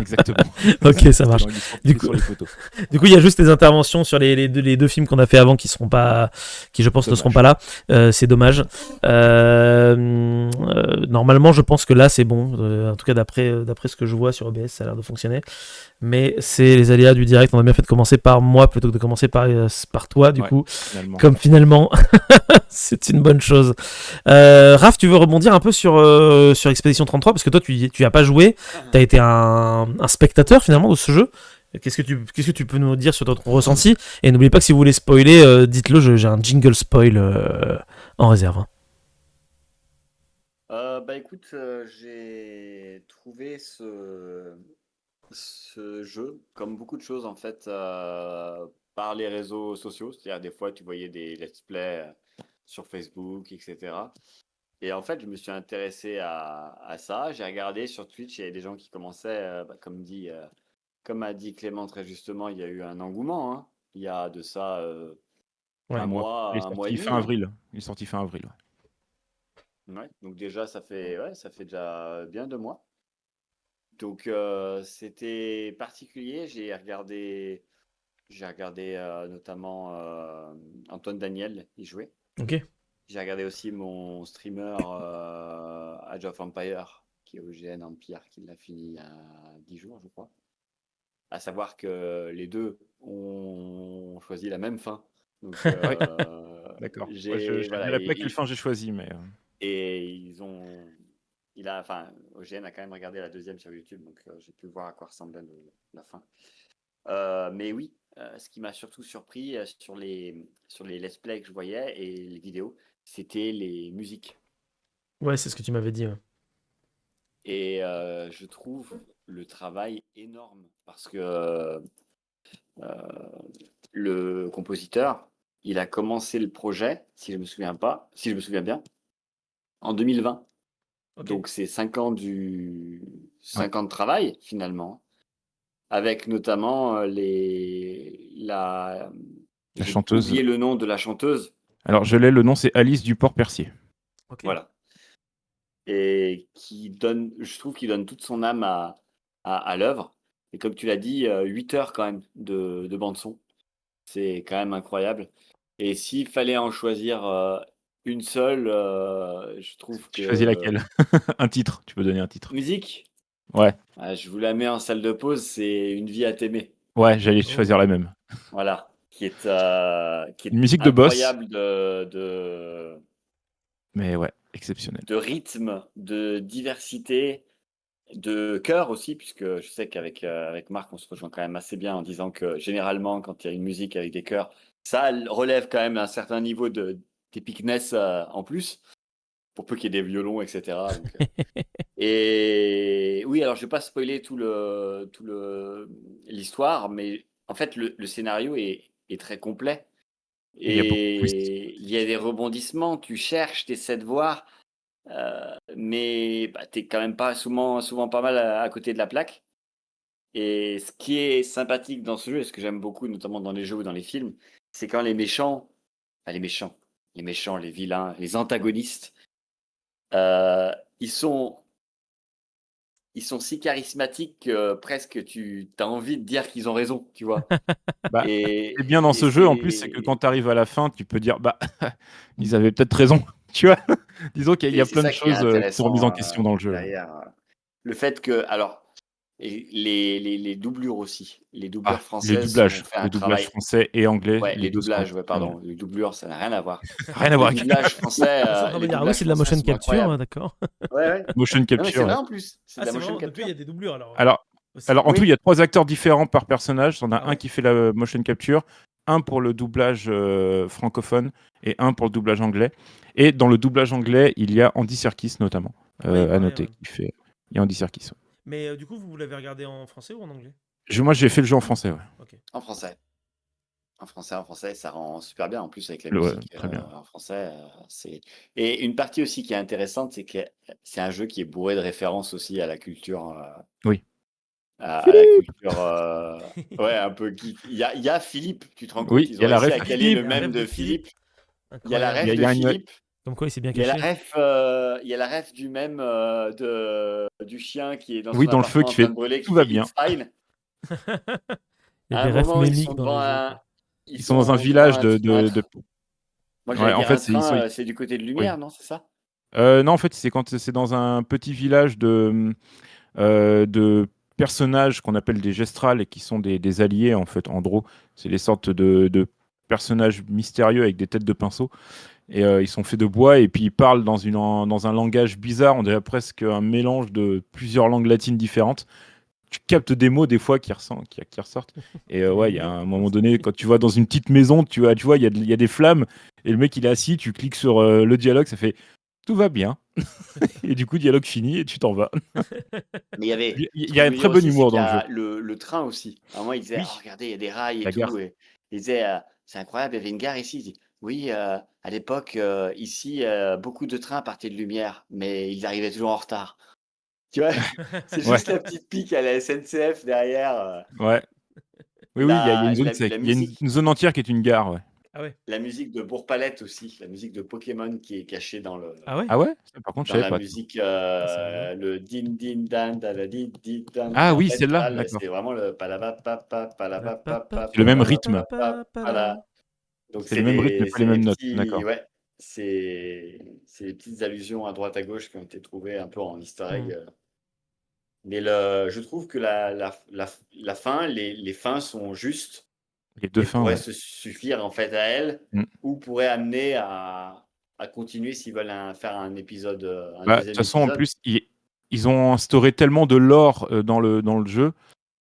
Exactement. Ok, ça marche. Il est Du coup, sur les photos. Du coup, il y a juste les interventions sur les deux films qu'on a fait avant qui je pense, ne seront pas là. C'est dommage. Normalement, je pense que là, c'est bon. En tout cas, d'après ce que je vois sur OBS, ça a l'air de fonctionner. Mais c'est les aléas du direct. On a bien fait de commencer par moi plutôt que de commencer par toi, du Ouais, coup. finalement. Comme finalement, c'est une bonne chose. Raph, tu veux rebondir un peu sur Expédition 33 parce que toi, tu y as pas joué. Tu as été un spectateur finalement de ce jeu. Qu'est-ce que tu peux nous dire sur ton ressenti? Et n'oubliez pas que si vous voulez spoiler, dites-le, j'ai un jingle spoil en réserve. Hein. Écoute, j'ai trouvé ce jeu, comme beaucoup de choses en fait, par les réseaux sociaux. C'est-à-dire des fois tu voyais des let's play sur Facebook, etc. Et en fait, je me suis intéressé à ça. J'ai regardé sur Twitch, il y avait des gens qui commençaient, comme a dit Clément très justement, il y a eu un engouement. Hein. Il y a de ça Ouais. un mois et Il est sorti fin demi. Hein. avril. Il est sorti fin avril. Ouais, donc déjà, ça fait déjà bien 2 mois. Donc c'était particulier. J'ai regardé notamment Antoine Daniel y jouer. Ok. J'ai regardé aussi mon streamer Age of Empire, qui est OGN Empire, qui l'a fini il y a 10 jours, je crois. À savoir que les deux ont choisi la même fin. Donc, D'accord. j'ai Je ne voilà, dirais pas quelle fin j'ai choisi, mais. et OGN a quand même regardé la deuxième sur YouTube, donc j'ai pu voir à quoi ressemblait la fin. Mais oui, ce qui m'a surtout surpris sur les let's play que je voyais et les vidéos, c'était les musiques. Ouais, c'est ce que tu m'avais dit. Ouais. Et je trouve le travail énorme parce que le compositeur, il a commencé le projet, si je me souviens bien, en 2020. Ok. Donc c'est 5 ans ans de travail finalement, avec notamment La j'ai chanteuse. oublié le nom de la chanteuse. Alors, je l'ai, le nom, c'est Alice Duport-Percier. Ok. Voilà. Et je trouve qu'il donne toute son âme à l'œuvre. Et comme tu l'as dit, 8 heures quand même de bande son. C'est quand même incroyable. Et s'il fallait en choisir une seule, je trouve Tu choisis que laquelle? Un titre, tu peux donner un titre. musique, Ouais, je vous la mets en salle de pause, c'est Une vie à t'aimer. ouais, j'allais Oh. choisir la même. Voilà. Qui est Une musique de boss. incroyable de Mais ouais, exceptionnel. de rythme, de diversité, de chœur aussi, puisque je sais avec Marc, on se rejoint quand même assez bien en disant que généralement, quand il y a une musique avec des chœurs, ça relève quand même un certain niveau d'épicness en plus, pour peu qu'il y ait des violons, etc. Et oui, alors je vais pas spoiler l'histoire, mais en fait, le scénario est très complet. Il y a beaucoup de twists. Et il y a des rebondissements, tu cherches, tu essaies de voir, mais tu es quand même pas souvent pas mal à côté de la plaque. Et ce qui est sympathique dans ce jeu, et ce que j'aime beaucoup, notamment dans les jeux ou dans les films, c'est quand les méchants, les vilains, les antagonistes, euh, ils sont, ils sont si charismatiques que presque tu as envie de dire qu'ils ont raison, tu vois. Bah, Et, c'est bien dans et ce jeu, en plus, c'est que c'est quand tu arrives à la fin, tu peux dire, bah, ils avaient peut-être raison, tu vois. Disons qu'il y a c'est plein de ça qui est choses qui sont remises en intéressant question dans le jeu. derrière. Le fait que, alors, et les doublures aussi. Les doublures Ah, françaises ont fait un le doublage travail. français et anglais, Ouais, les les deux sont doublages, ouais, exceptionnels. pardon. Les doublures, ça n'a rien à voir. Rien à voir Les avec doublages français, Ils sont en train de me les dire, ah oui, doublages c'est de la français motion sont capture, incroyables. d'accord. Ouais, ouais. motion Non, mais c'est capture. vrai Ouais. en plus. C'est Ah, de la c'est motion vraiment. Depuis, il y capture. a des doublures alors. Aussi. Alors en tout, il Oui. y a 3 acteurs différents par personnage. T'en as Ah un ouais? qui fait la motion capture, un pour le doublage francophone et un pour le doublage anglais. Et dans le doublage anglais, il y a Andy Serkis notamment, Oui, il à paraît, noter. ouais. Il y a Andy Serkis. Ouais. Mais du coup, vous l'avez regardé en français ou en anglais? Moi, j'ai fait le jeu en français. Ouais. Ok. En français. En français, ça rend super bien. En plus, avec la Ouais, musique très bien. en français, c'est. Et une partie aussi qui est intéressante, c'est que c'est un jeu qui est bourré de références aussi à la culture. Oui. À la culture, ouais, un peu geek. Il y a Philippe, tu te rends compte, Oui, ils il y ont a la réussi ref à à caler Philippe, le Philippe. la même rêve de de Philippe. Philippe. Il y a la Incroyable. ref Il de y a une... Philippe, Comme quoi, il s'est bien il y a la caché. ref, il y a la ref du même du chien qui est dans Oui, son dans le feu appartement qui en train fait de brûler, qui tout va fait bien. It's fine. Il y a À des un refs moment, ils mémiques sont dans devant le jeu, un, quoi. ils Ils sont dans un sont devant village un train. Moi, Ouais, j'allais en dire fait, un train, c'est du côté de Oui. Lumière, non, c'est ça? Non, en fait, c'est quand c'est dans un petit village de personnages qu'on appelle des gestrales et qui sont des alliés, en fait, en gros. C'est des sortes de personnages mystérieux avec des têtes de pinceau. Et ils sont faits de bois et puis ils parlent dans un langage bizarre. On dirait presque un mélange de plusieurs langues latines différentes. Tu captes des mots des fois qui ressortent. Et C'est ouais, il y a mignon. un moment donné, quand tu vas dans une petite maison, tu vois, il y a des flammes et le mec il est assis, tu cliques sur le dialogue, ça fait tout va bien. Et du coup, dialogue fini et tu t'en vas. Mais il y avait, Il ce y que a je un veux très dire bon aussi, c'est humour qu'il y dans le jeu. a le train aussi. À un moment, il disait, oh, Oui, regardez, il y a des rails et la gare. tout. Et il disait, c'est incroyable, il y avait une gare ici. Il dit, oui, à l'époque, ici, beaucoup de trains partaient de Lumière, mais ils arrivaient toujours en retard. Tu vois, c'est Ouais, juste la petite pique à la SNCF derrière. ouais. Oui, La il y a une musique. zone entière qui est une gare, ouais. Ah ouais? La musique de Bourg-Palette aussi, la musique de Pokémon qui est cachée Ah ouais? Ah ouais? Ça, par contre, je dans savais la pas. musique, Ah, c'est rigolo. le din din dan da da di di dan. Ah Et en oui, fait, celle-là, là, d'accord. c'est vraiment le palabapapa, palabapapa, C'est le même rythme. palabapapa, pala. Donc C'est le même rythme, mais pas c'est les des mêmes notes. petits, D'accord. ouais, c'est des petites allusions à droite à gauche qui ont été trouvées un peu en easter egg. Hmm. Mais je trouve que la fin, les fins sont justes Les deux et fins, pourraient ouais. se suffire en fait à elles, Mm. ou pourraient amener à continuer s'ils veulent faire un épisode, un Bah, de toute deuxième façon, en épisode. plus, ils ont instauré tellement de lore dans le jeu,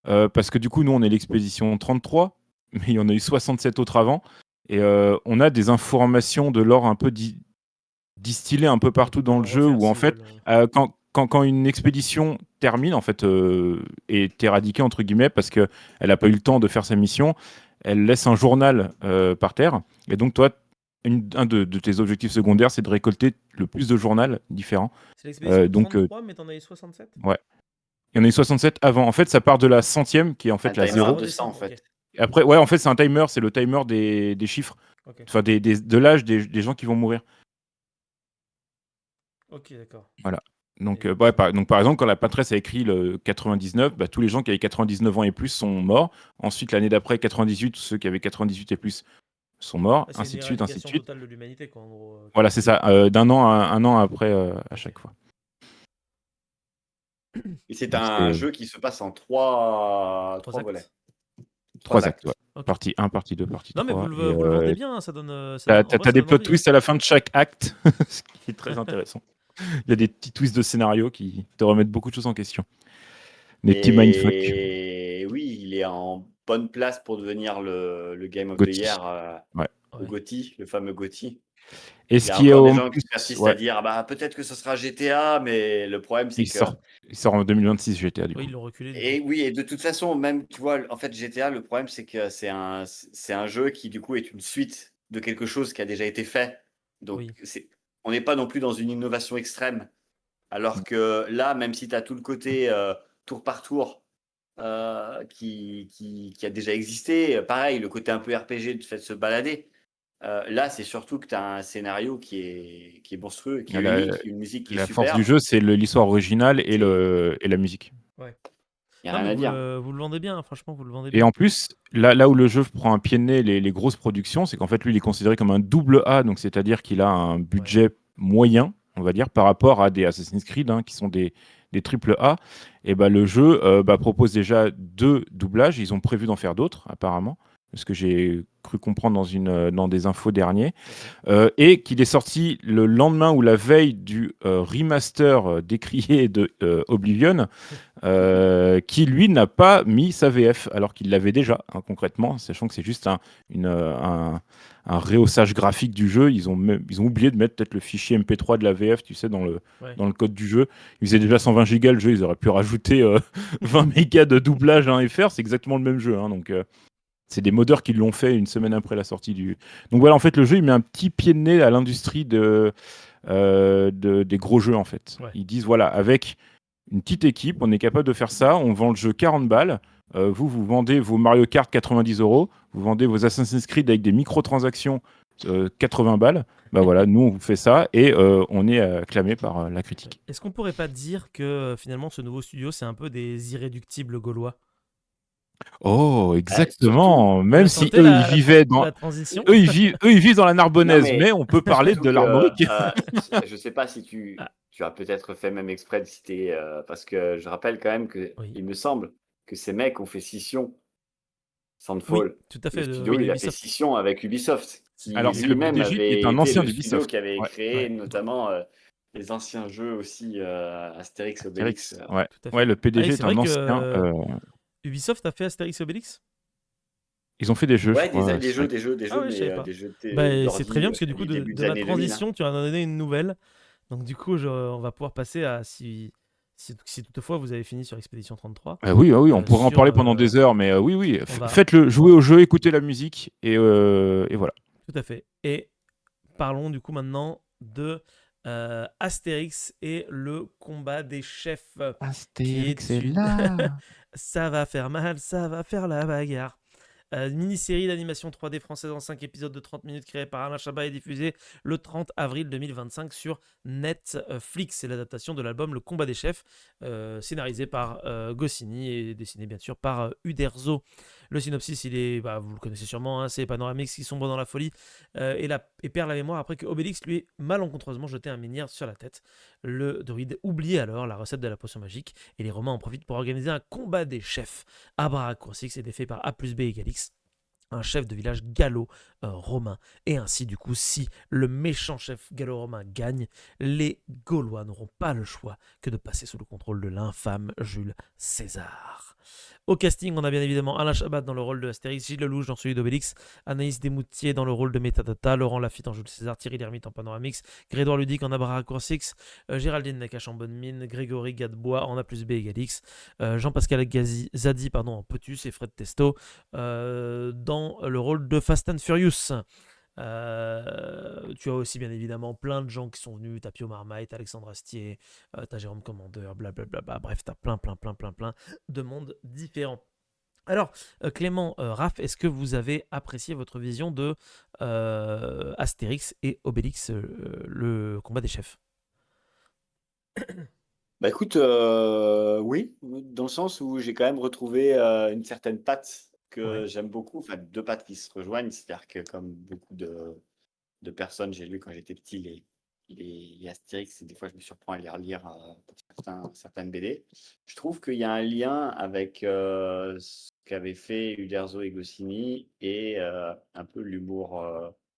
parce que du coup, nous, on est l'expédition 33, mais il y en a eu 67 autres avant, et on a des informations de lore un peu distillées un peu Donc partout ils peuvent dans le en jeu, refaire où en s'ils fait, veulent. quand une expédition termine, en fait, est éradiquée, entre guillemets, parce qu'elle n'a pas eu le temps de faire sa mission, elle laisse un journal par terre, et donc toi, un de tes objectifs secondaires, c'est de récolter le plus de journaux différents. C'est l'expédition Donc, 33, mais t'en as eu 67? ouais. Il y en a eu 67 avant. En fait, ça part de la centième, qui est en Un fait la Ah, ça timer 0. de 100 en redescend, ok. fait. Et après, ouais, en fait, c'est un timer, c'est le timer des chiffres, Ok, enfin, de l'âge des gens qui vont mourir. ok, d'accord. Voilà. Donc, Et ouais, donc, par exemple, quand la patresse a écrit le 99, bah, tous les gens qui avaient 99 ans et plus sont morts. Ensuite, l'année d'après, 98, tous ceux qui avaient 98 et plus sont morts, ah, c'est une ainsi de suite, ainsi de éradication suite. totale de l'humanité, quoi, en gros. Voilà, c'est ça, d'un an à un an après à Ok. chaque fois. Et c'est Donc, un c'est jeu qui se passe en trois Trois volets, actes. trois trois actes, actes. ouais. Ok. Partie 1, partie 2, partie Non, mais 3. vous le vendez bien, hein, ça donne, T'as en vrai, ça des donne plot envie, hein. twists à la fin de chaque acte, ce qui est très intéressant. Il y a des petits twists de scénario qui te remettent beaucoup de choses en question. Des petits mindfuck. Et oui, il est en bonne place pour devenir le Game of the Gotti. Year, Ouais. le Ouais. GOTY, le fameux GOTY. Et Il ce y a qui est encore des en gens qui plus, persistent à ouais, dire, ah bah, peut-être que ce sera GTA, mais le problème, c'est il que sort, il sort en 2026 GTA du Oui, coup. ils l'ont reculé, du coup. et oui, et de toute façon, même, tu vois, en fait, GTA, le problème, c'est que c'est un jeu qui, du coup, est une suite de quelque chose qui a déjà été fait. Donc, Oui. on n'est pas non plus dans une innovation extrême. Alors que là, même si tu as tout le côté tour par tour qui a déjà existé, pareil, le côté un peu RPG du fait de se balader. Là, c'est surtout que tu as un scénario qui est monstrueux, qui est La, unique, une musique qui est la force du superbe. jeu, c'est l'histoire originale et, C'est et la musique. Ouais. Il n'y a Non, rien mais à dire. vous le vendez bien, hein, franchement, vous le vendez Et bien. en plus, là où le jeu prend un pied de nez les grosses productions, c'est qu'en fait, lui, il est considéré comme un double A, donc c'est-à-dire qu'il a un budget moyen, on va dire, par rapport à des Assassin's Creed, hein, qui sont des triple A. Et bah, le jeu propose déjà 2 doublages. Ils ont prévu d'en faire d'autres, apparemment, ce que j'ai cru comprendre dans des infos derniers. Et qu'il est sorti le lendemain ou la veille du remaster décrié de Oblivion, qui lui n'a pas mis sa VF alors qu'il l'avait déjà, hein, concrètement, sachant que c'est juste un rehaussage graphique du jeu. Ils ont oublié de mettre peut-être le fichier MP3 de la VF, tu sais, dans Ouais. le code du jeu. Ils faisaient déjà 120 gigas le jeu, ils auraient pu rajouter 20 mégas de doublage à un FR, c'est exactement le même jeu, hein, donc c'est des modeurs qui l'ont fait une semaine après la sortie du. Donc voilà, en fait, le jeu, il met un petit pied de nez à l'industrie des gros jeux, en fait. Ouais. Ils disent, voilà, avec une petite équipe, on est capable de faire ça, on vend le jeu 40 balles, vous vendez vos Mario Kart 90 €, vous vendez vos Assassin's Creed avec des microtransactions 80 balles, bah voilà, nous on vous fait ça, et on est acclamé par la critique. Est-ce qu'on pourrait pas dire que finalement ce nouveau studio c'est un peu des irréductibles gaulois? Oh, Surtout, exactement. Vous Même la si sentez eux, ils vivaient dans. la transition? Eux, ils vivent dans la non Narbonnaise, mais mais on peut parler surtout de que l'Armorique. je sais pas si Ah, tu as peut-être fait même exprès de citer, parce que je rappelle quand même que oui. il me semble que ces mecs ont fait scission. Oui, Soundfall, tout à le fait, studio, oui, de il a fait Ubisoft. scission avec Ubisoft, qui Alors, c'est le lui-même PDG qui est avait un été ancien le studio d'Ubisoft. qui avait Ouais, créé Ouais, notamment les anciens jeux aussi, Astérix, Obélix. Astérix. Ouais. tout à Ouais, fait. le Ah, et PDG est c'est un vrai que ancien. Ubisoft a fait Astérix et Obélix? Ils ont fait des jeux, je Ouais, crois. des c'est jeux, vrai. des jeux, des Ah jeux, ouais, je mais savais pas. des jeux Bah, c'est très d'ordi bien parce que du coup début de des ma années 2000. Hein. transition, tu en as donné une nouvelle. Donc du coup, on va pouvoir passer à si toutefois vous avez fini sur Expédition 33, Oui, oui, on pourrait en sur parler pendant des heures, mais oui, oui. on va Faites-le, jouez au jeu, écoutez la musique, et voilà. tout à fait. Et parlons du coup maintenant de Astérix et le combat des chefs, qui Astérix est est là. ça va faire mal, ça va faire la bagarre. Mini-série d'animation 3D française en 5 épisodes de 30 minutes créée par Alain Chabat et diffusée le 30 avril 2025 sur Netflix. C'est l'adaptation de l'album Le Combat des Chefs, scénarisé par Goscinny et dessiné bien sûr par Uderzo. Le synopsis, vous le connaissez sûrement, hein, c'est Panoramix qui sombre dans la folie et perd la mémoire après que Obélix lui ait malencontreusement jeté un menhir sur la tête. Le druide oublie alors la recette de la potion magique et les Romains en profitent pour organiser un combat des chefs. Abracurcix est défait par A plus B égale X, un chef de village gallo-romain. Et ainsi, du coup, si le méchant chef gallo-romain gagne, les Gaulois n'auront pas le choix que de passer sous le contrôle de l'infâme Jules César. Au casting, on a bien évidemment Alain Chabat dans le rôle de Astérix, Gilles Lelouch dans celui d'Obélix, Anaïs Desmoutiers dans le rôle de Metadata, Laurent Lafitte en Jules César, Thierry Lhermitte en Panoramix, Grégoire Ludic en Abracurcix, Géraldine Nakache en Bonne Mine, Grégory Gadebois en A plus B égale X, Jean-Pascal Zadi en Potus et Fred Testo dans le rôle de Fast and Furious. Tu as aussi bien évidemment plein de gens qui sont venus, t'as Pio Marmaille, Alexandre Astier, t'as Jérôme Commandeur, blablabla, bref, t'as plein de monde différents. Alors, Clément, Raph, est-ce que vous avez apprécié votre vision de Astérix et Obélix, le combat des chefs? Bah écoute, oui, dans le sens où j'ai quand même retrouvé une certaine patte que Ouais. j'aime beaucoup, enfin deux pattes qui se rejoignent, c'est-à-dire que comme beaucoup de personnes, j'ai lu quand j'étais petit les Astérix, et des fois je me surprends à les relire certaines BD. Je trouve qu'il y a un lien avec ce qu'avaient fait Uderzo et Goscinny et un peu l'humour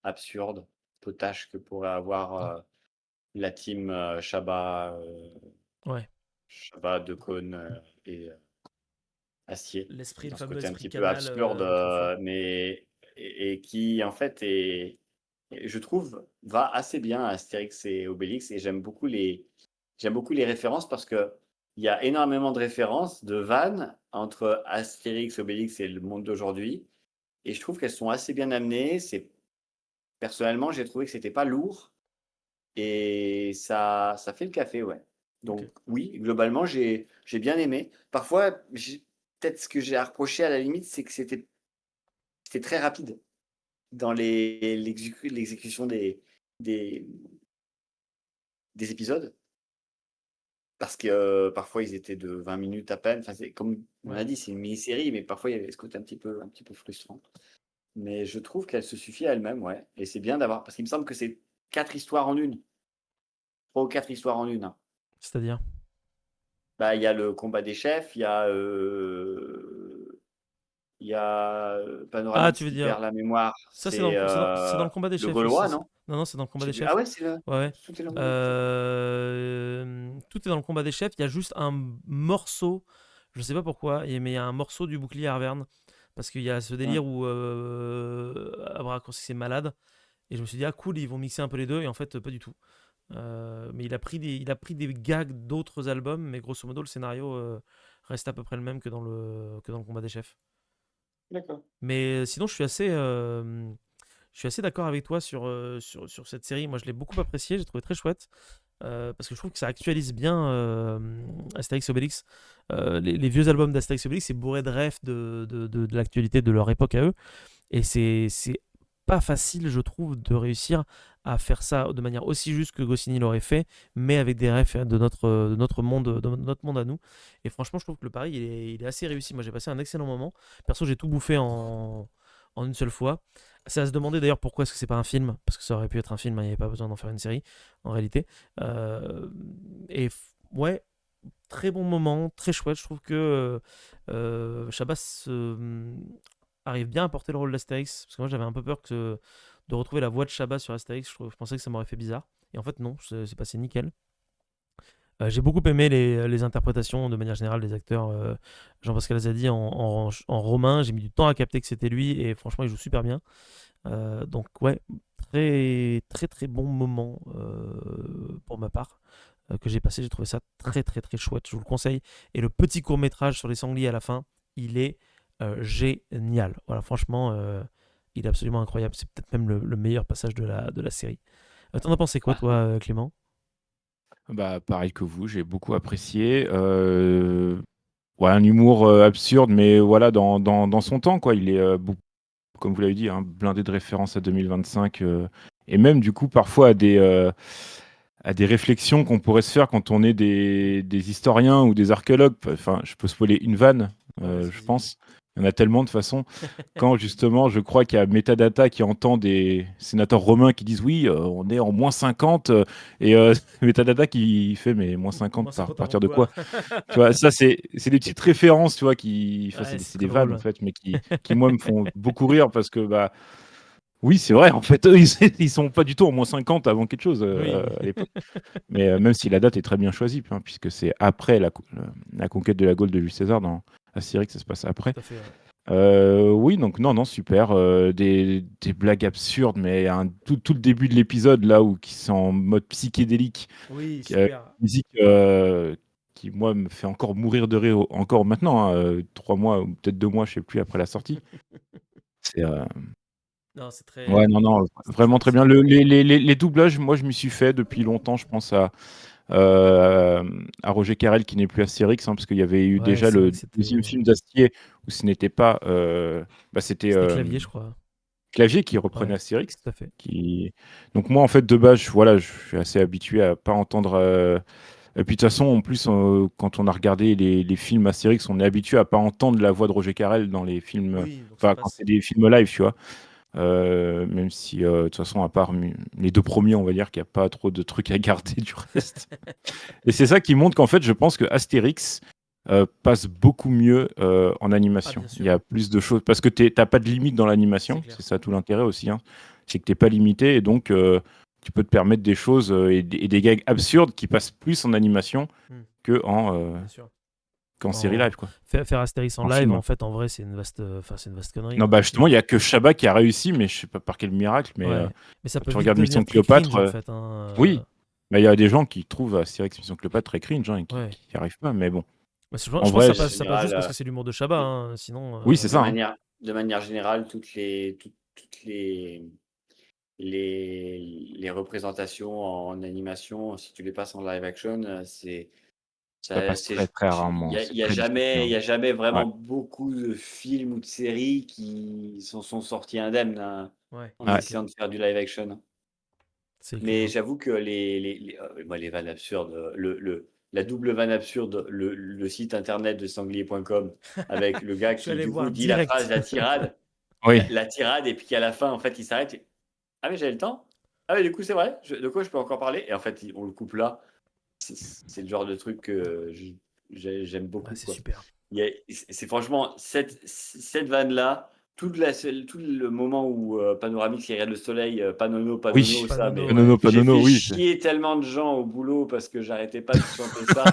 absurde, potache que pourrait avoir la team Ouais. Chabat, Decaune et Astier, Le dans ce fameux côté un esprit petit peu canal absurde, autrefois. mais et qui en fait je trouve, va assez bien à Astérix et Obélix et j'aime beaucoup les références parce que il y a énormément de références, de vannes entre Astérix, Obélix et le monde d'aujourd'hui et je trouve qu'elles sont assez bien amenées. Personnellement, j'ai trouvé que c'était pas lourd et ça fait le café, ouais. Ok. Donc oui, globalement, j'ai bien aimé. Parfois, peut-être ce que j'ai à reprocher à la limite, c'est que c'était très rapide dans l'exécution des, des épisodes. Parce que parfois, ils étaient de 20 minutes à peine. Enfin, comme on Ouais. a dit, c'est une mini-série, mais parfois, il y avait ce côté un petit peu frustrant. Mais je trouve qu'elle se suffit à elle-même, ouais. Et c'est bien d'avoir. Parce qu'il me semble que c'est 4 histoires en une. 3 ou 4 histoires en une, hein. C'est-à-dire? Bah, il y a le combat des chefs, il y a Ah, Panoramix tu veux qui dire. perd la mémoire. Ça, c'est dans le combat des Le chefs aussi, Gaulois, ça. non? Non, non, c'est dans le Je combat sais des plus. Ah chefs. ouais, c'est le. Ouais, ouais. Tout est dans le. Ok. Tout est dans le combat des chefs. Il y a juste un morceau, je sais pas pourquoi, mais il y a un morceau du bouclier Arverne. Parce qu'il y a ce Ouais. délire où Abracorsi c'est malade. Et je me suis dit, ah cool, ils vont mixer un peu les deux. Et en fait, pas du tout. Mais il a pris des gags d'autres albums. Mais grosso modo, le scénario reste à peu près le même que dans le combat des chefs. D'accord. Mais sinon, je suis assez d'accord avec toi sur cette série. Moi, je l'ai beaucoup appréciée, j'ai trouvé très chouette. Parce que je trouve que ça actualise bien Astérix et Obélix. Les vieux albums d'Astérix et Obélix, c'est bourré de refs de l'actualité de leur époque à eux. Et c'est pas facile, je trouve, de réussir à faire ça de manière aussi juste que Goscinny l'aurait fait, mais avec des refs de notre monde à nous. Et franchement, je trouve que le pari, il est assez réussi. Moi, j'ai passé un excellent moment. Perso, j'ai tout bouffé en une seule fois. C'est à se demander d'ailleurs pourquoi est-ce que c'est pas un film, parce que ça aurait pu être un film, hein, il n'y avait pas besoin d'en faire une série, en réalité. Euh, ouais, très bon moment, très chouette. Je trouve que Chabas arrive bien à porter le rôle d'Astérix, parce que moi j'avais un peu peur de retrouver la voix de Chabas sur Astérix. Je pensais que ça m'aurait fait bizarre. Et en fait, non, c'est passé nickel. J'ai beaucoup aimé les interprétations de manière générale des acteurs. Jean-Pascal Zadi en romain, j'ai mis du temps à capter que c'était lui et franchement, il joue super bien. Donc, ouais, très très très bon moment pour ma part que j'ai passé. J'ai trouvé ça très très très chouette. Je vous le conseille. Et le petit court-métrage sur les sangliers à la fin, il est génial. Voilà, franchement, il est absolument incroyable. C'est peut-être même le meilleur passage de la série. T'en as pensé quoi, Ah, toi, Clément? Bah, pareil que vous, j'ai beaucoup apprécié. Ouais, un humour absurde, mais voilà, dans son temps, quoi. Il est, comme vous l'avez dit, hein, blindé de références à 2025, et même du coup parfois à des réflexions qu'on pourrait se faire quand on est des historiens ou des archéologues. Enfin, je peux spoiler une vanne, Ouais, vas-y, je vas-y. pense. Il y en a tellement de façons. Quand justement, je crois qu'il y a Metadata qui entend des sénateurs romains qui disent oui, on est en -50, et Metadata qui fait mais -50 Moins à 50 avant partir de quoi? quoi? Tu vois, ça c'est des petites références, tu vois, enfin, Ouais, c'est c'est des trop vannes en drôle. fait, mais qui moi me font beaucoup rire parce que bah oui, c'est vrai, en fait, eux, ils sont pas du tout en -50 avant quelque chose Oui, à l'époque. Mais même si la date est très bien choisie, hein, puisque c'est après la conquête de la Gaule de Jules César dans Astérix, ça se passe après. tout à fait, ouais. Oui, donc non, non, super. Des blagues absurdes, mais tout le début de l'épisode, là, où qui sont en mode psychédélique, Oui, avec super. une musique qui, moi, me fait encore mourir de rire, encore maintenant, hein, 3 mois ou peut-être 2 mois, je sais plus, après la sortie. C'est Non, c'est Ouais, non, très, non, c'est très vraiment chouette. très bien. Les doublages, moi, je m'y suis fait depuis longtemps. Je pense euh, à Roger Carrel qui n'est plus Astérix, hein, parce qu'il y avait eu Ouais, déjà c'est vrai le que deuxième c'était film d'Astier où ce n'était pas. Bah, c'était c'était Clavier, je crois. Clavier qui reprenait Ouais, Astérix. tout à fait. Donc, moi, en fait, de base, voilà, je suis assez habitué à pas entendre. Et puis, de toute façon, en plus, quand on a regardé les films Astérix, on est habitué à pas entendre la voix de Roger Carrel dans les films. Oui, donc ça Enfin, quand passe. c'est des films live, tu vois. Même si, de toute façon, à part les 2 premiers, on va dire qu'il n'y a pas trop de trucs à garder du reste. Et c'est ça qui montre qu'en fait, je pense que Astérix passe beaucoup mieux en Ah, animation. bien Il y sûr, a plus de choses, parce que t'as pas de limite dans c'est l'animation, clair. c'est ça tout l'intérêt aussi, hein. C'est que t'es pas limité, et donc tu peux te permettre des choses et des gags absurdes qui passent plus en animation Hmm, que bien sûr. qu'en série live, quoi, Faire Astérix en en live, film. en fait, en vrai, c'est une vaste, c'est une vaste connerie, Non, quoi, bah justement, effectivement. il y a que Chabat qui a réussi, mais je sais pas par quel miracle, mais Ouais, mais ça quand peut tu vite regardes Mission devenir très cringe, Cléopâtre, en fait, hein, oui, bah, il y a des gens qui trouvent Astérix Mission Cléopâtre très cringe, hein, et qui ouais. n'y arrivent pas, mais bon. Bah, je En pense que vrai, ça passe juste parce que général, c'est l'humour de Chabat, hein, sinon, oui, c'est de ça, hein. manière générale, toutes les représentations en animation, si tu les passes en live action, Ça passe très très il y rarement, a, c'est il y a très discuté, jamais, il hein. y a jamais Ouais. vraiment beaucoup de films ou de séries qui sont sortis indemnes, hein, ouais, en Ouais. c'est clair, essayant de faire du live action. c'est Mais clair. j'avoue que moi, les vannes absurdes, la double vanne absurde, le site internet de sanglier.com avec le gars Je suis qui, allé du coup, voir dit la phrase, direct. la tirade, Oui. la tirade, et puis qu'à la fin, en fait, il s'arrête. Ah, mais j'avais le temps. Ah, mais du coup, c'est vrai. De quoi je peux encore parler? Et en fait, on le coupe là. C'est le genre de truc que j'aime Ouais, beaucoup, c'est quoi. super. C'est franchement cette vanne-là, tout le moment où Panoramix il regarde le soleil, Panono, Oui. ça, mais Panono, ouais. j'ai Panono, fait oui. chier tellement de gens au boulot parce que j'arrêtais pas de chanter ça.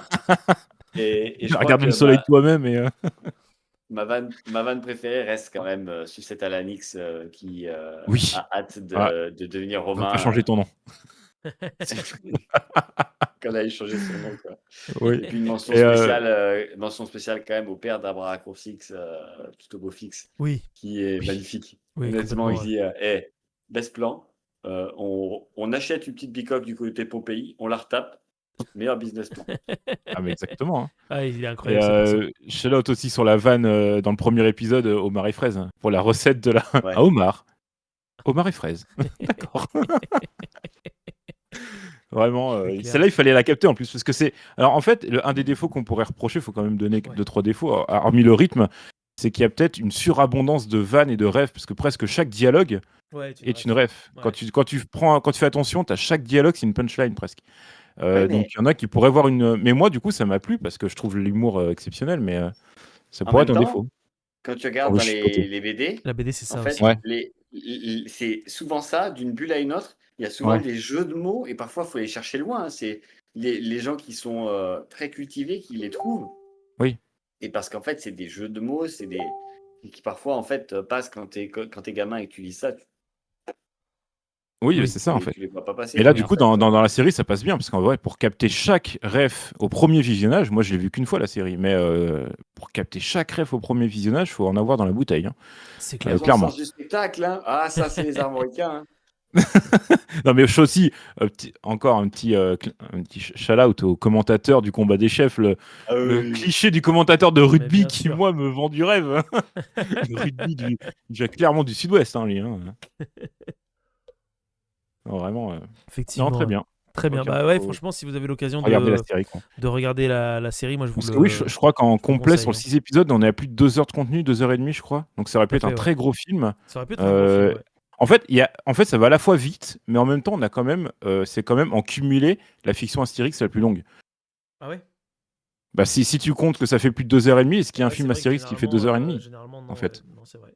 Et je crois Regarder le que soleil toi-même et ma vanne préférée reste quand même Sucette Alanix qui oui. a hâte Ah, de devenir va pas romain changer ton nom. quand elle a changé son nom, quoi. Oui. Et puis une Et mention spéciale quand même au père d'Abra Courfix, Tuto Beaufix, Oui, qui est oui. magnifique. oui, Honnêtement, complètement, il ouais. dit best plan, on achète une petite bicoque du côté Pompéi, on la retape, meilleur business plan. Ah, mais exactement, hein. Ah, il est Et incroyable, ce perso. shout out aussi sur la vanne dans le premier épisode, Omar et Fraise, hein, pour la recette de la. Ouais. Ah, Omar et Fraise. D'accord. Vraiment, C'est clair. celle-là, il fallait la capter en plus, parce que c'est. Alors en fait, un des défauts qu'on pourrait reprocher, il faut quand même donner Ouais. 2-3 défauts, hormis le rythme, c'est qu'il y a peut-être une surabondance de vannes et de rêves, parce que presque chaque dialogue Ouais, tu est ref. une ref. Ouais. Quand tu fais attention, t'as chaque dialogue, c'est une punchline presque. Ouais, Donc mais il y en a qui pourraient voir une. Mais moi, du coup, ça m'a plu parce que je trouve l'humour exceptionnel, mais ça en pourrait même être un temps, défaut. quand tu On regardes veut dans chipoter. les BD, La BD, c'est en ça aussi. fait, Ouais, c'est souvent ça, d'une bulle à une autre. Il y a souvent ouais. des jeux de mots et parfois, il faut aller chercher loin, hein. C'est les gens qui sont très cultivés qui les trouvent. Oui. Et parce qu'en fait, c'est des jeux de mots, qui parfois, en fait, passent quand t'es gamin et que tu lis ça, Oui, Oui. c'est ça en fait. tu les vois pas Mais passer. là, Mais du en coup, fait, dans la série, ça passe bien parce qu'en vrai, pour capter chaque ref au premier visionnage, moi je l'ai vu qu'une fois la série, mais pour capter chaque ref au premier visionnage, faut en avoir dans la bouteille, hein. C'est clair. ils ont le Clairement. sens du spectacle, hein. Ah, ça, c'est les Armoricains, hein. Non, mais je suis aussi, encore un petit shout-out au commentateur du combat des chefs, Ah le oui. cliché du commentateur de Mais rugby bien qui, sûr. moi, me vend du rêve, hein. Le rugby clairement du sud-ouest, hein, lui, hein. Non, vraiment. Non, Effectivement, très ouais. bien. Très bien. Ok, Bah ouais, faut franchement, si vous avez l'occasion regarder la série, quoi. de regarder la série, moi, je vous Parce que oui, je crois qu'en je vous le complet, sur conseille, le hein. 6 épisodes, on est à plus de 2 heures de contenu, 2 heures et demie, je crois. Donc ça aurait Tout pu à être un fait, ouais. très gros film. Ça aurait pu être un gros film, ouais. En fait, ça va à la fois vite, mais en même temps, on a quand même, c'est quand même en cumulé la fiction Astérix la plus longue. Ah ouais? Bah, si tu comptes que ça fait plus de 2 heures et demie, est-ce qu'il y a un Ouais, c'est film vrai que Astérix qui fait 2 heures et demie, généralement, en non, ouais. fait? Non, c'est vrai.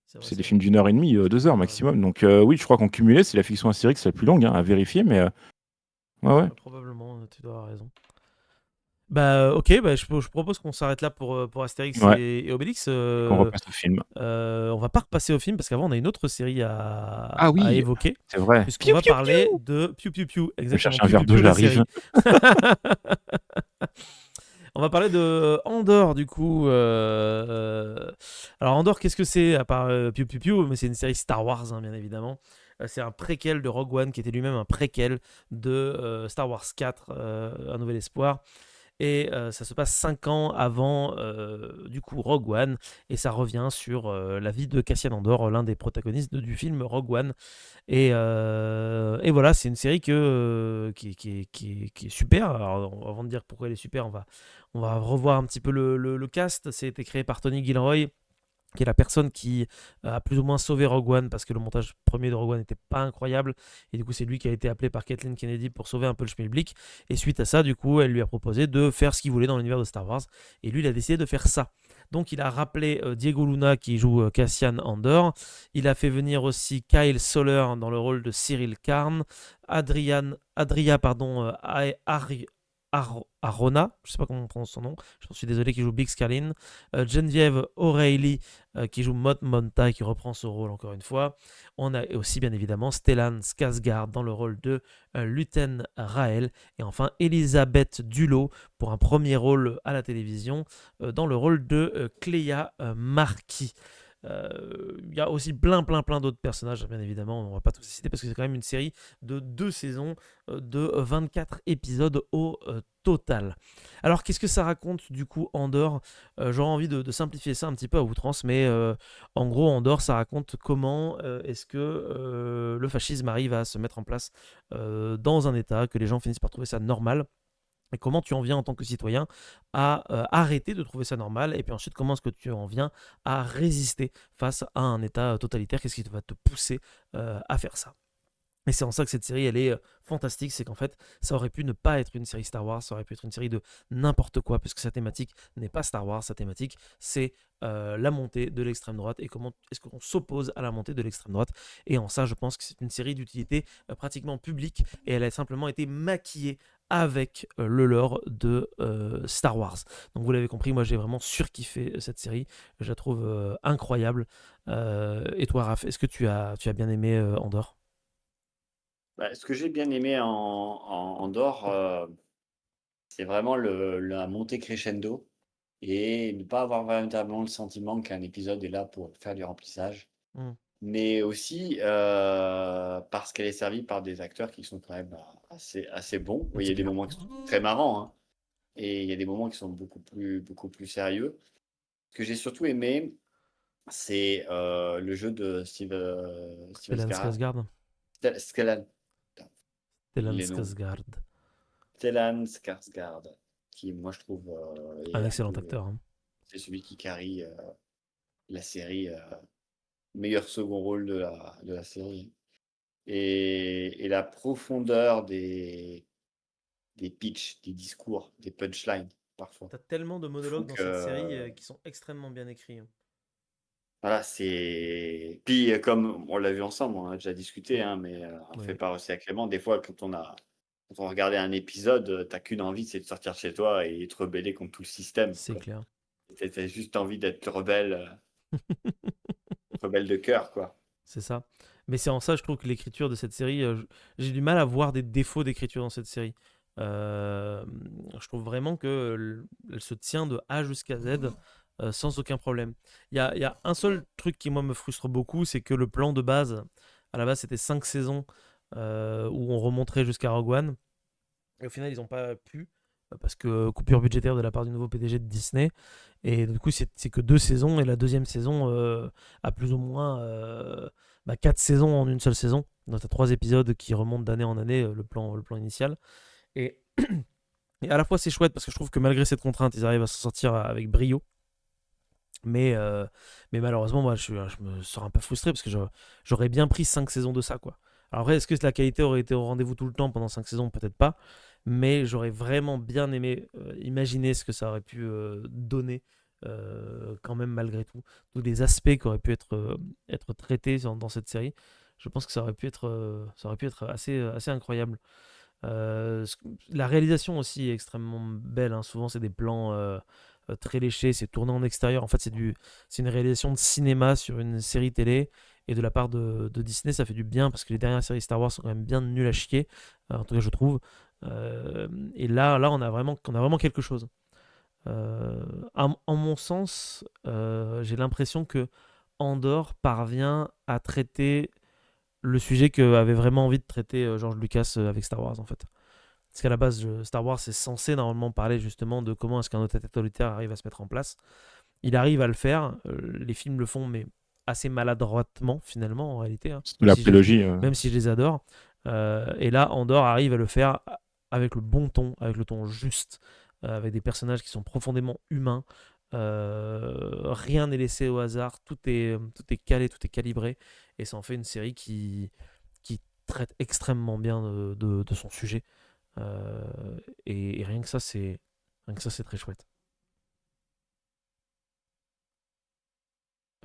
C'est vrai, C'est c'est des vrai. films d'1 heure et demie, 2 heures 1 heure et demie. maximum. Donc oui, je crois qu'en cumulé, c'est la fiction Astérix la plus longue, hein, à vérifier, mais ouais, ouais. Bah, probablement, tu dois avoir raison. Bah, ok, bah, je propose qu'on s'arrête là pour Astérix Ouais, et Obélix. et qu'on repasse au film. On va pas repasser au film parce qu'avant on a une autre série Ah à oui, évoquer, c'est vrai. puisqu'on Piou, va piou, parler piou! de Piu Piu Piu, Je exactement, cherche un Piu verre Piu d'eau, Piu la j'arrive. série. On va parler de Andor du coup. Alors Andor, qu'est-ce que c'est à part Piu Piu Piu? Mais c'est une série Star Wars, hein, bien évidemment. C'est un préquel de Rogue One qui était lui-même un préquel de Star Wars 4, Un Nouvel Espoir. Et ça se passe 5 ans avant du coup Rogue One, et ça revient sur la vie de Cassian Andor, l'un des protagonistes du film Rogue One. Et voilà, c'est une série qui est super. Alors, avant de dire pourquoi elle est super, on va revoir un petit peu le cast. C'est été créé par Tony Gilroy, qui est la personne qui a plus ou moins sauvé Rogue One parce que le montage premier de Rogue One n'était pas incroyable et du coup c'est lui qui a été appelé par Kathleen Kennedy pour sauver un peu le schmilblick et suite à ça du coup elle lui a proposé de faire ce qu'il voulait dans l'univers de Star Wars et lui il a décidé de faire ça. Donc il a rappelé Diego Luna qui joue Cassian Andor, il a fait venir aussi Kyle Soller dans le rôle de Cyril Karn, Adria pardon, Arona, je sais pas comment on prononce son nom, je suis désolé, qui joue Big Scarlin, Geneviève O'Reilly qui joue Mot Monta qui reprend ce rôle encore une fois. On a aussi bien évidemment Stellan Skarsgård dans le rôle de Luten Rael et enfin Elisabeth Dulot pour un premier rôle à la télévision dans le rôle de Cléa Marquis. Il y a aussi plein d'autres personnages, bien évidemment, on va pas tous les citer parce que c'est quand même une série de 2 saisons de 24 épisodes au total. Alors qu'est-ce que ça raconte du coup Andor? J'aurais envie de simplifier ça un petit peu à outrance, mais en gros Andor ça raconte comment est-ce que le fascisme arrive à se mettre en place dans un état, que les gens finissent par trouver ça normal. Et comment tu en viens en tant que citoyen à arrêter de trouver ça normal, et puis ensuite comment est-ce que tu en viens à résister face à un état totalitaire, qu'est-ce qui va te pousser à faire ça. Et c'est en ça que cette série, elle est fantastique, c'est qu'en fait, ça aurait pu ne pas être une série Star Wars, ça aurait pu être une série de n'importe quoi, puisque sa thématique n'est pas Star Wars, sa thématique, c'est la montée de l'extrême droite, et comment est-ce qu'on s'oppose à la montée de l'extrême droite. Et en ça, je pense que c'est une série d'utilité pratiquement publique, et elle a simplement été maquillée avec le lore de Star Wars. Donc vous l'avez compris, moi j'ai vraiment surkiffé cette série, je la trouve incroyable. Et toi, Raph, est-ce que tu as bien aimé Andorre? Ce que j'ai bien aimé en Andorre, c'est vraiment la montée crescendo et ne pas avoir véritablement le sentiment qu'un épisode est là pour faire du remplissage. Mm. Mais aussi parce qu'elle est servie par des acteurs qui sont quand même assez bons. Oui, il y a des moments qui sont très marrants, hein, et il y a des moments qui sont beaucoup plus sérieux. Ce que j'ai surtout aimé, c'est le jeu de Steven Stellan Skarsgård. Stellan. Stellan Les noms. Skarsgård. Stellan Skarsgård, qui moi je trouve Un excellent acteur. Hein. c'est celui qui carry la série, meilleur second rôle de la série. Et la profondeur des pitchs, des discours, des punchlines parfois. T'as tellement de monologues dans cette série qui sont extrêmement bien écrits. Hein. Voilà, c'est. Puis comme on l'a vu ensemble, on a déjà discuté, hein, mais on Oui, fait oui. part aussi avec Clément. Des fois, quand on regardait un épisode, t'as qu'une envie, c'est de sortir de chez toi et te rebeller contre tout le système. C'est clair. T'as juste envie d'être rebelle de cœur, quoi. C'est ça. Mais c'est en ça, je trouve que l'écriture de cette série, j'ai du mal à voir des défauts d'écriture dans cette série. Je trouve vraiment qu'elle se tient de A jusqu'à Z sans aucun problème. Il y a un seul truc qui, moi, me frustre beaucoup, c'est que le plan de base, à la base, c'était 5 saisons où on remonterait jusqu'à Rogue One. Et au final, ils n'ont pas pu parce que coupure budgétaire de la part du nouveau PDG de Disney. Et du coup, c'est que 2 saisons. Et la deuxième saison a plus ou moins 4 saisons en une seule saison. Donc, tu as 3 épisodes qui remontent d'année en année, le plan initial. Et, et à la fois, c'est chouette parce que je trouve que malgré cette contrainte, ils arrivent à s'en sortir avec brio. Mais malheureusement, moi, je me sens un peu frustré parce que j'aurais bien pris 5 saisons de ça, quoi. Alors après, est-ce que la qualité aurait été au rendez-vous tout le temps pendant 5 saisons? Peut-être pas. Mais j'aurais vraiment bien aimé imaginer ce que ça aurait pu donner quand même malgré tout. Tous les aspects qui auraient pu être traités dans cette série. Je pense que ça aurait pu être assez incroyable. La réalisation aussi est extrêmement belle. Hein. Souvent, c'est des plans très léchés. C'est tourné en extérieur. En fait, c'est une réalisation de cinéma sur une série télé. Et de la part de Disney, ça fait du bien parce que les dernières séries Star Wars sont quand même bien nulles à chier. En tout cas, je trouve. Et là, on a vraiment quelque chose. En mon sens, j'ai l'impression que Andor parvient à traiter le sujet qu'avait vraiment envie de traiter George Lucas avec Star Wars, en fait. Parce qu'à la base, Star Wars est censé normalement parler justement de comment est-ce qu'un autorité totalitaire arrive à se mettre en place. Il arrive à le faire. Les films le font, mais assez maladroitement, finalement, en réalité. Hein, La prélogie. même si je les adore. Et là, Andor arrive à le faire avec le bon ton, avec le ton juste, avec des personnages qui sont profondément humains. Rien n'est laissé au hasard. Tout est calé, tout est calibré. Et ça en fait une série qui traite extrêmement bien de son sujet. Euh, et rien que ça, c'est très chouette.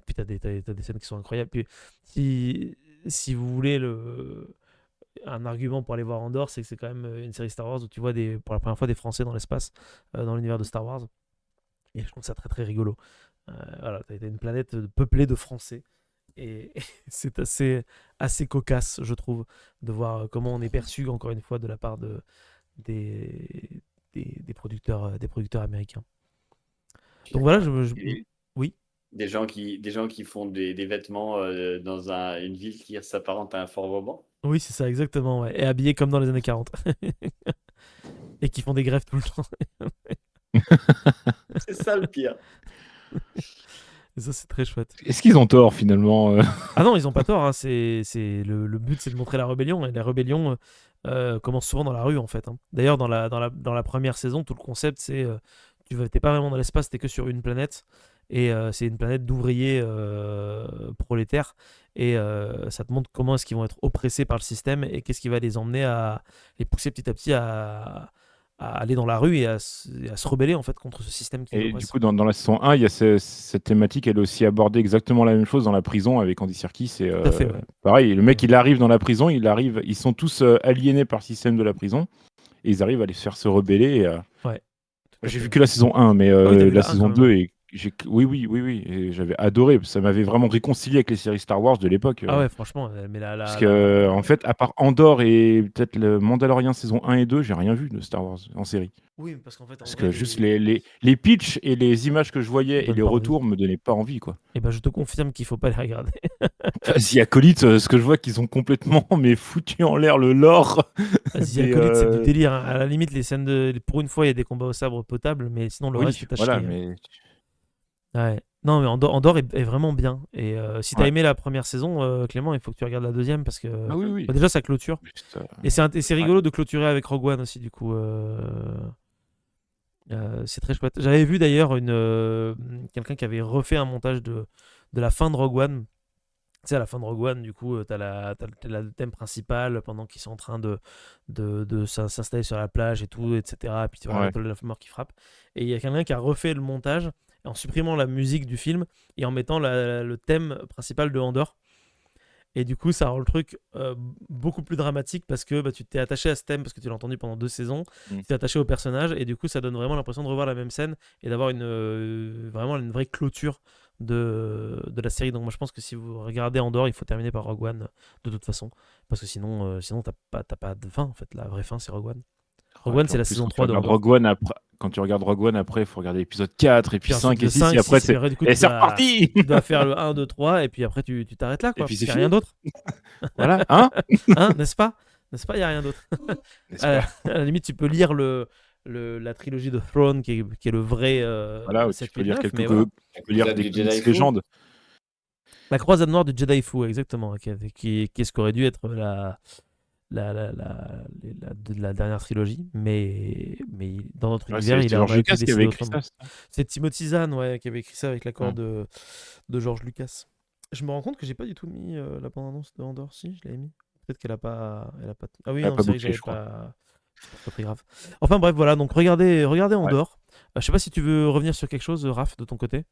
Puis t'as des scènes qui sont incroyables. Puis si vous voulez un argument pour aller voir Andorre, c'est que c'est quand même une série Star Wars où tu vois pour la première fois des Français dans l'espace, dans l'univers de Star Wars. Et je trouve ça très très rigolo. Voilà, t'as une planète peuplée de Français. Et c'est assez cocasse, je trouve, de voir comment on est perçu, encore une fois, de la part des, des producteurs américains. Je suis Donc voilà, d'accord. Et oui. des gens qui font des vêtements dans une ville qui s'apparente à un Fort Vauban. Oui, c'est ça, exactement. Ouais. Et habillés comme dans les années 40. Et qui font des grèves tout le temps. C'est ça le pire. Et ça, c'est très chouette. Est-ce qu'ils ont tort finalement Ah non, ils ont pas tort. Hein. Le but, c'est de montrer la rébellion. Et la rébellion commence souvent dans la rue, en fait. Hein. D'ailleurs, dans la première saison, tout le concept, c'est t'es pas vraiment dans l'espace, t'es que sur une planète. Et c'est une planète d'ouvriers prolétaires. Et ça te montre comment est-ce qu'ils vont être oppressés par le système et qu'est-ce qui va les emmener à les pousser petit à petit à aller dans la rue et à se rebeller en fait contre ce système qui les Et du oppresse. coup, dans la saison 1, il y a cette thématique, elle est aussi abordée exactement la même chose dans la prison avec Andy Serkis. Et Tout à fait, ouais. pareil, le mec, Ouais. il arrive dans la prison, ils sont tous aliénés par le système de la prison, et ils arrivent à les faire se rebeller. Ouais, tout à J'ai fait. vu Ouais. que la saison 1, mais Ah oui, t'as vu la la 1 quand saison même. 2, Ouais. oui, oui, oui, oui, et j'avais adoré. Ça m'avait vraiment réconcilié avec les séries Star Wars de l'époque. Ah ouais, franchement, mais Parce que, en fait, à part Andor et peut-être le Mandalorian saison 1 et 2, j'ai rien vu de Star Wars en série. Oui, parce qu'en fait, en Parce vrai, que juste les pitchs et les images que je voyais et donne les pas envie. retours me donnaient pas envie, quoi. Et ben, je te confirme qu'il faut pas les regarder. The Acolyte, ce que je vois qu'ils ont complètement mais foutu en l'air le lore The des. Acolyte, c'est du délire. Hein. À la limite, les scènes pour une fois, il y a des combats au sabre potables, mais sinon, le reste, Oui, c'est à voilà, chier. Hein. mais. Ouais. Non, mais Andorre est vraiment bien. Et si t'as Ouais. aimé la première saison, Clément, il faut que tu regardes la deuxième parce que Ah oui, oui. déjà, ça clôture. Juste, Et c'est ouais. rigolo de clôturer avec Rogue One aussi, du coup. C'est très chouette. J'avais vu d'ailleurs quelqu'un qui avait refait un montage de la fin de Rogue One. Tu sais, à la fin de Rogue One, du coup, t'as le thème principal pendant qu'ils sont en train de s'installer sur la plage et tout, etc. Et puis tu vois Ouais. l'Apple de la mort qui frappe. Et il y a quelqu'un qui a refait le montage en supprimant la musique du film et en mettant le thème principal de Andorre. Et du coup, ça rend le truc beaucoup plus dramatique parce que bah, tu t'es attaché à ce thème parce que tu l'as entendu pendant 2 saisons, Mm. tu t'es attaché au personnage et du coup, ça donne vraiment l'impression de revoir la même scène et d'avoir vraiment une vraie clôture de la série. Donc, moi, je pense que si vous regardez Andorre, il faut terminer par Rogue One de toute façon parce que sinon t'as pas de fin en fait. La vraie fin, c'est Rogue One. Rogue Ouais, One, puis c'est en la plus, saison 3 de Andorre. Quand tu regardes Rogue One après, il faut regarder l'épisode 4 et puis Puis ensuite 5 et le 6 5, et après 6, et puis c'est. après, du coup, Et tu c'est dois, reparti. tu dois faire le 1, 2, 3, et puis après, tu t'arrêtes là, Et quoi, puis parce c'est qu'il n'y a rien fini. d'autre. Voilà, hein? Hein, n'est-ce pas? N'est-ce pas? Il n'y a rien d'autre. N'est-ce À la, pas? à la limite, tu peux lire la trilogie de Throne, qui est le vrai Voilà, où tu 7, peux 8, lire 9, mais voilà. La tu peux lire croisade des du comics Jedi Fou. légendes. La croisade noire du Jedi Fou, exactement, qui est ce qu'aurait dû être la dernière trilogie, mais dans notre Ouais, univers, il c'est en George a été Lucas qui avait décidé écrit autrement. ça. C'est Timothy Zahn, ouais, qui avait écrit ça avec l'accord Mm. de George Lucas. Je me rends compte que j'ai pas du tout mis la bande-annonce de Andorre, si, je l'avais mis. Peut-être qu'elle a pas, elle a pas. Ah oui, Elle a non, pas c'est vrai que bougé, j'avais je crois. pas. C'est pas très grave. Enfin bref, voilà, donc regardez Ouais. Andorre. Je sais pas si tu veux revenir sur quelque chose, Raph, de ton côté.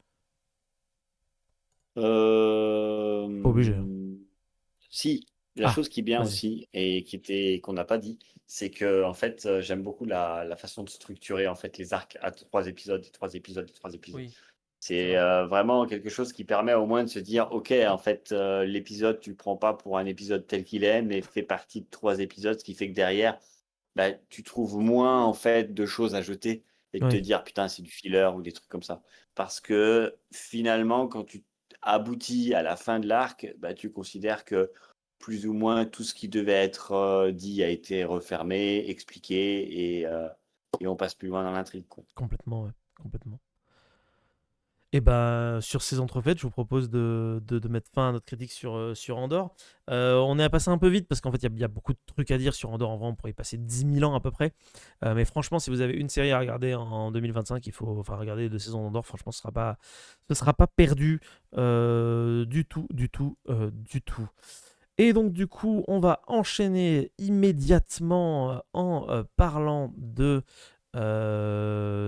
Pas obligé. Hein. Si, la Ah, chose qui est bien vas-y. aussi et qu'on n'a pas dit, c'est que en fait, j'aime beaucoup la façon de structurer en fait les arcs à 3 épisodes, 3 épisodes, 3 épisodes. Oui, c'est C'est vrai. vraiment quelque chose qui permet au moins de se dire, ok, en fait, l'épisode, tu le prends pas pour un épisode tel qu'il est, mais fait partie de 3 épisodes, ce qui fait que derrière, bah, tu trouves moins en fait de choses à jeter et de te Oui, dire putain c'est du filler ou des trucs comme ça. Parce que finalement, quand tu aboutis à la fin de l'arc, bah, tu considères que plus ou moins tout ce qui devait être dit a été refermé, expliqué et on passe plus loin dans l'intrigue, quoi. complètement, ouais, complètement. Et ben, sur ces entrefaites, je vous propose de mettre fin à notre critique sur Andorre. On est à passer un peu vite parce qu'en fait, il y a beaucoup de trucs à dire sur Andorre. En vrai, on pourrait y passer 10 000 ans à peu près. Mais franchement, si vous avez une série à regarder en 2025, il faut regarder les 2 saisons d'Andorre. Franchement, ce sera pas perdu du tout, du tout, du tout. Et donc, du coup, on va enchaîner immédiatement en parlant de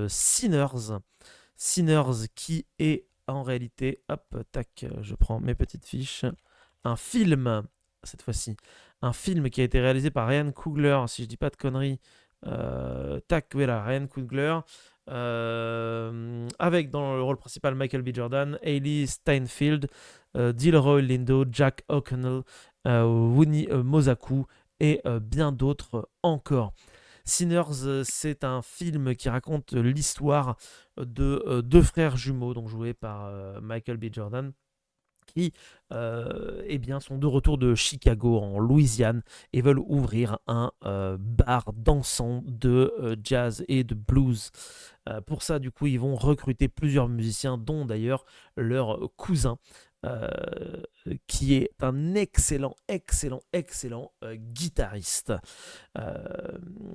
Sinners. Sinners qui est en réalité, hop, tac, je prends mes petites fiches, un film, cette fois-ci, un film qui a été réalisé par Ryan Coogler, si je dis pas de conneries, tac, voilà, Ryan Coogler, avec dans le rôle principal Michael B. Jordan, Hailey Steinfeld, Delroy Lindo, Jack O'Connell, Winnie Mosaku et bien d'autres encore. Sinners, c'est un film qui raconte l'histoire de 2 frères jumeaux, donc joués par Michael B. Jordan, qui eh bien, sont de retour de Chicago en Louisiane et veulent ouvrir un bar dansant de jazz et de blues. Pour ça, du coup, ils vont recruter plusieurs musiciens, dont d'ailleurs leur cousin, euh, qui est un excellent, excellent, excellent guitariste. Euh,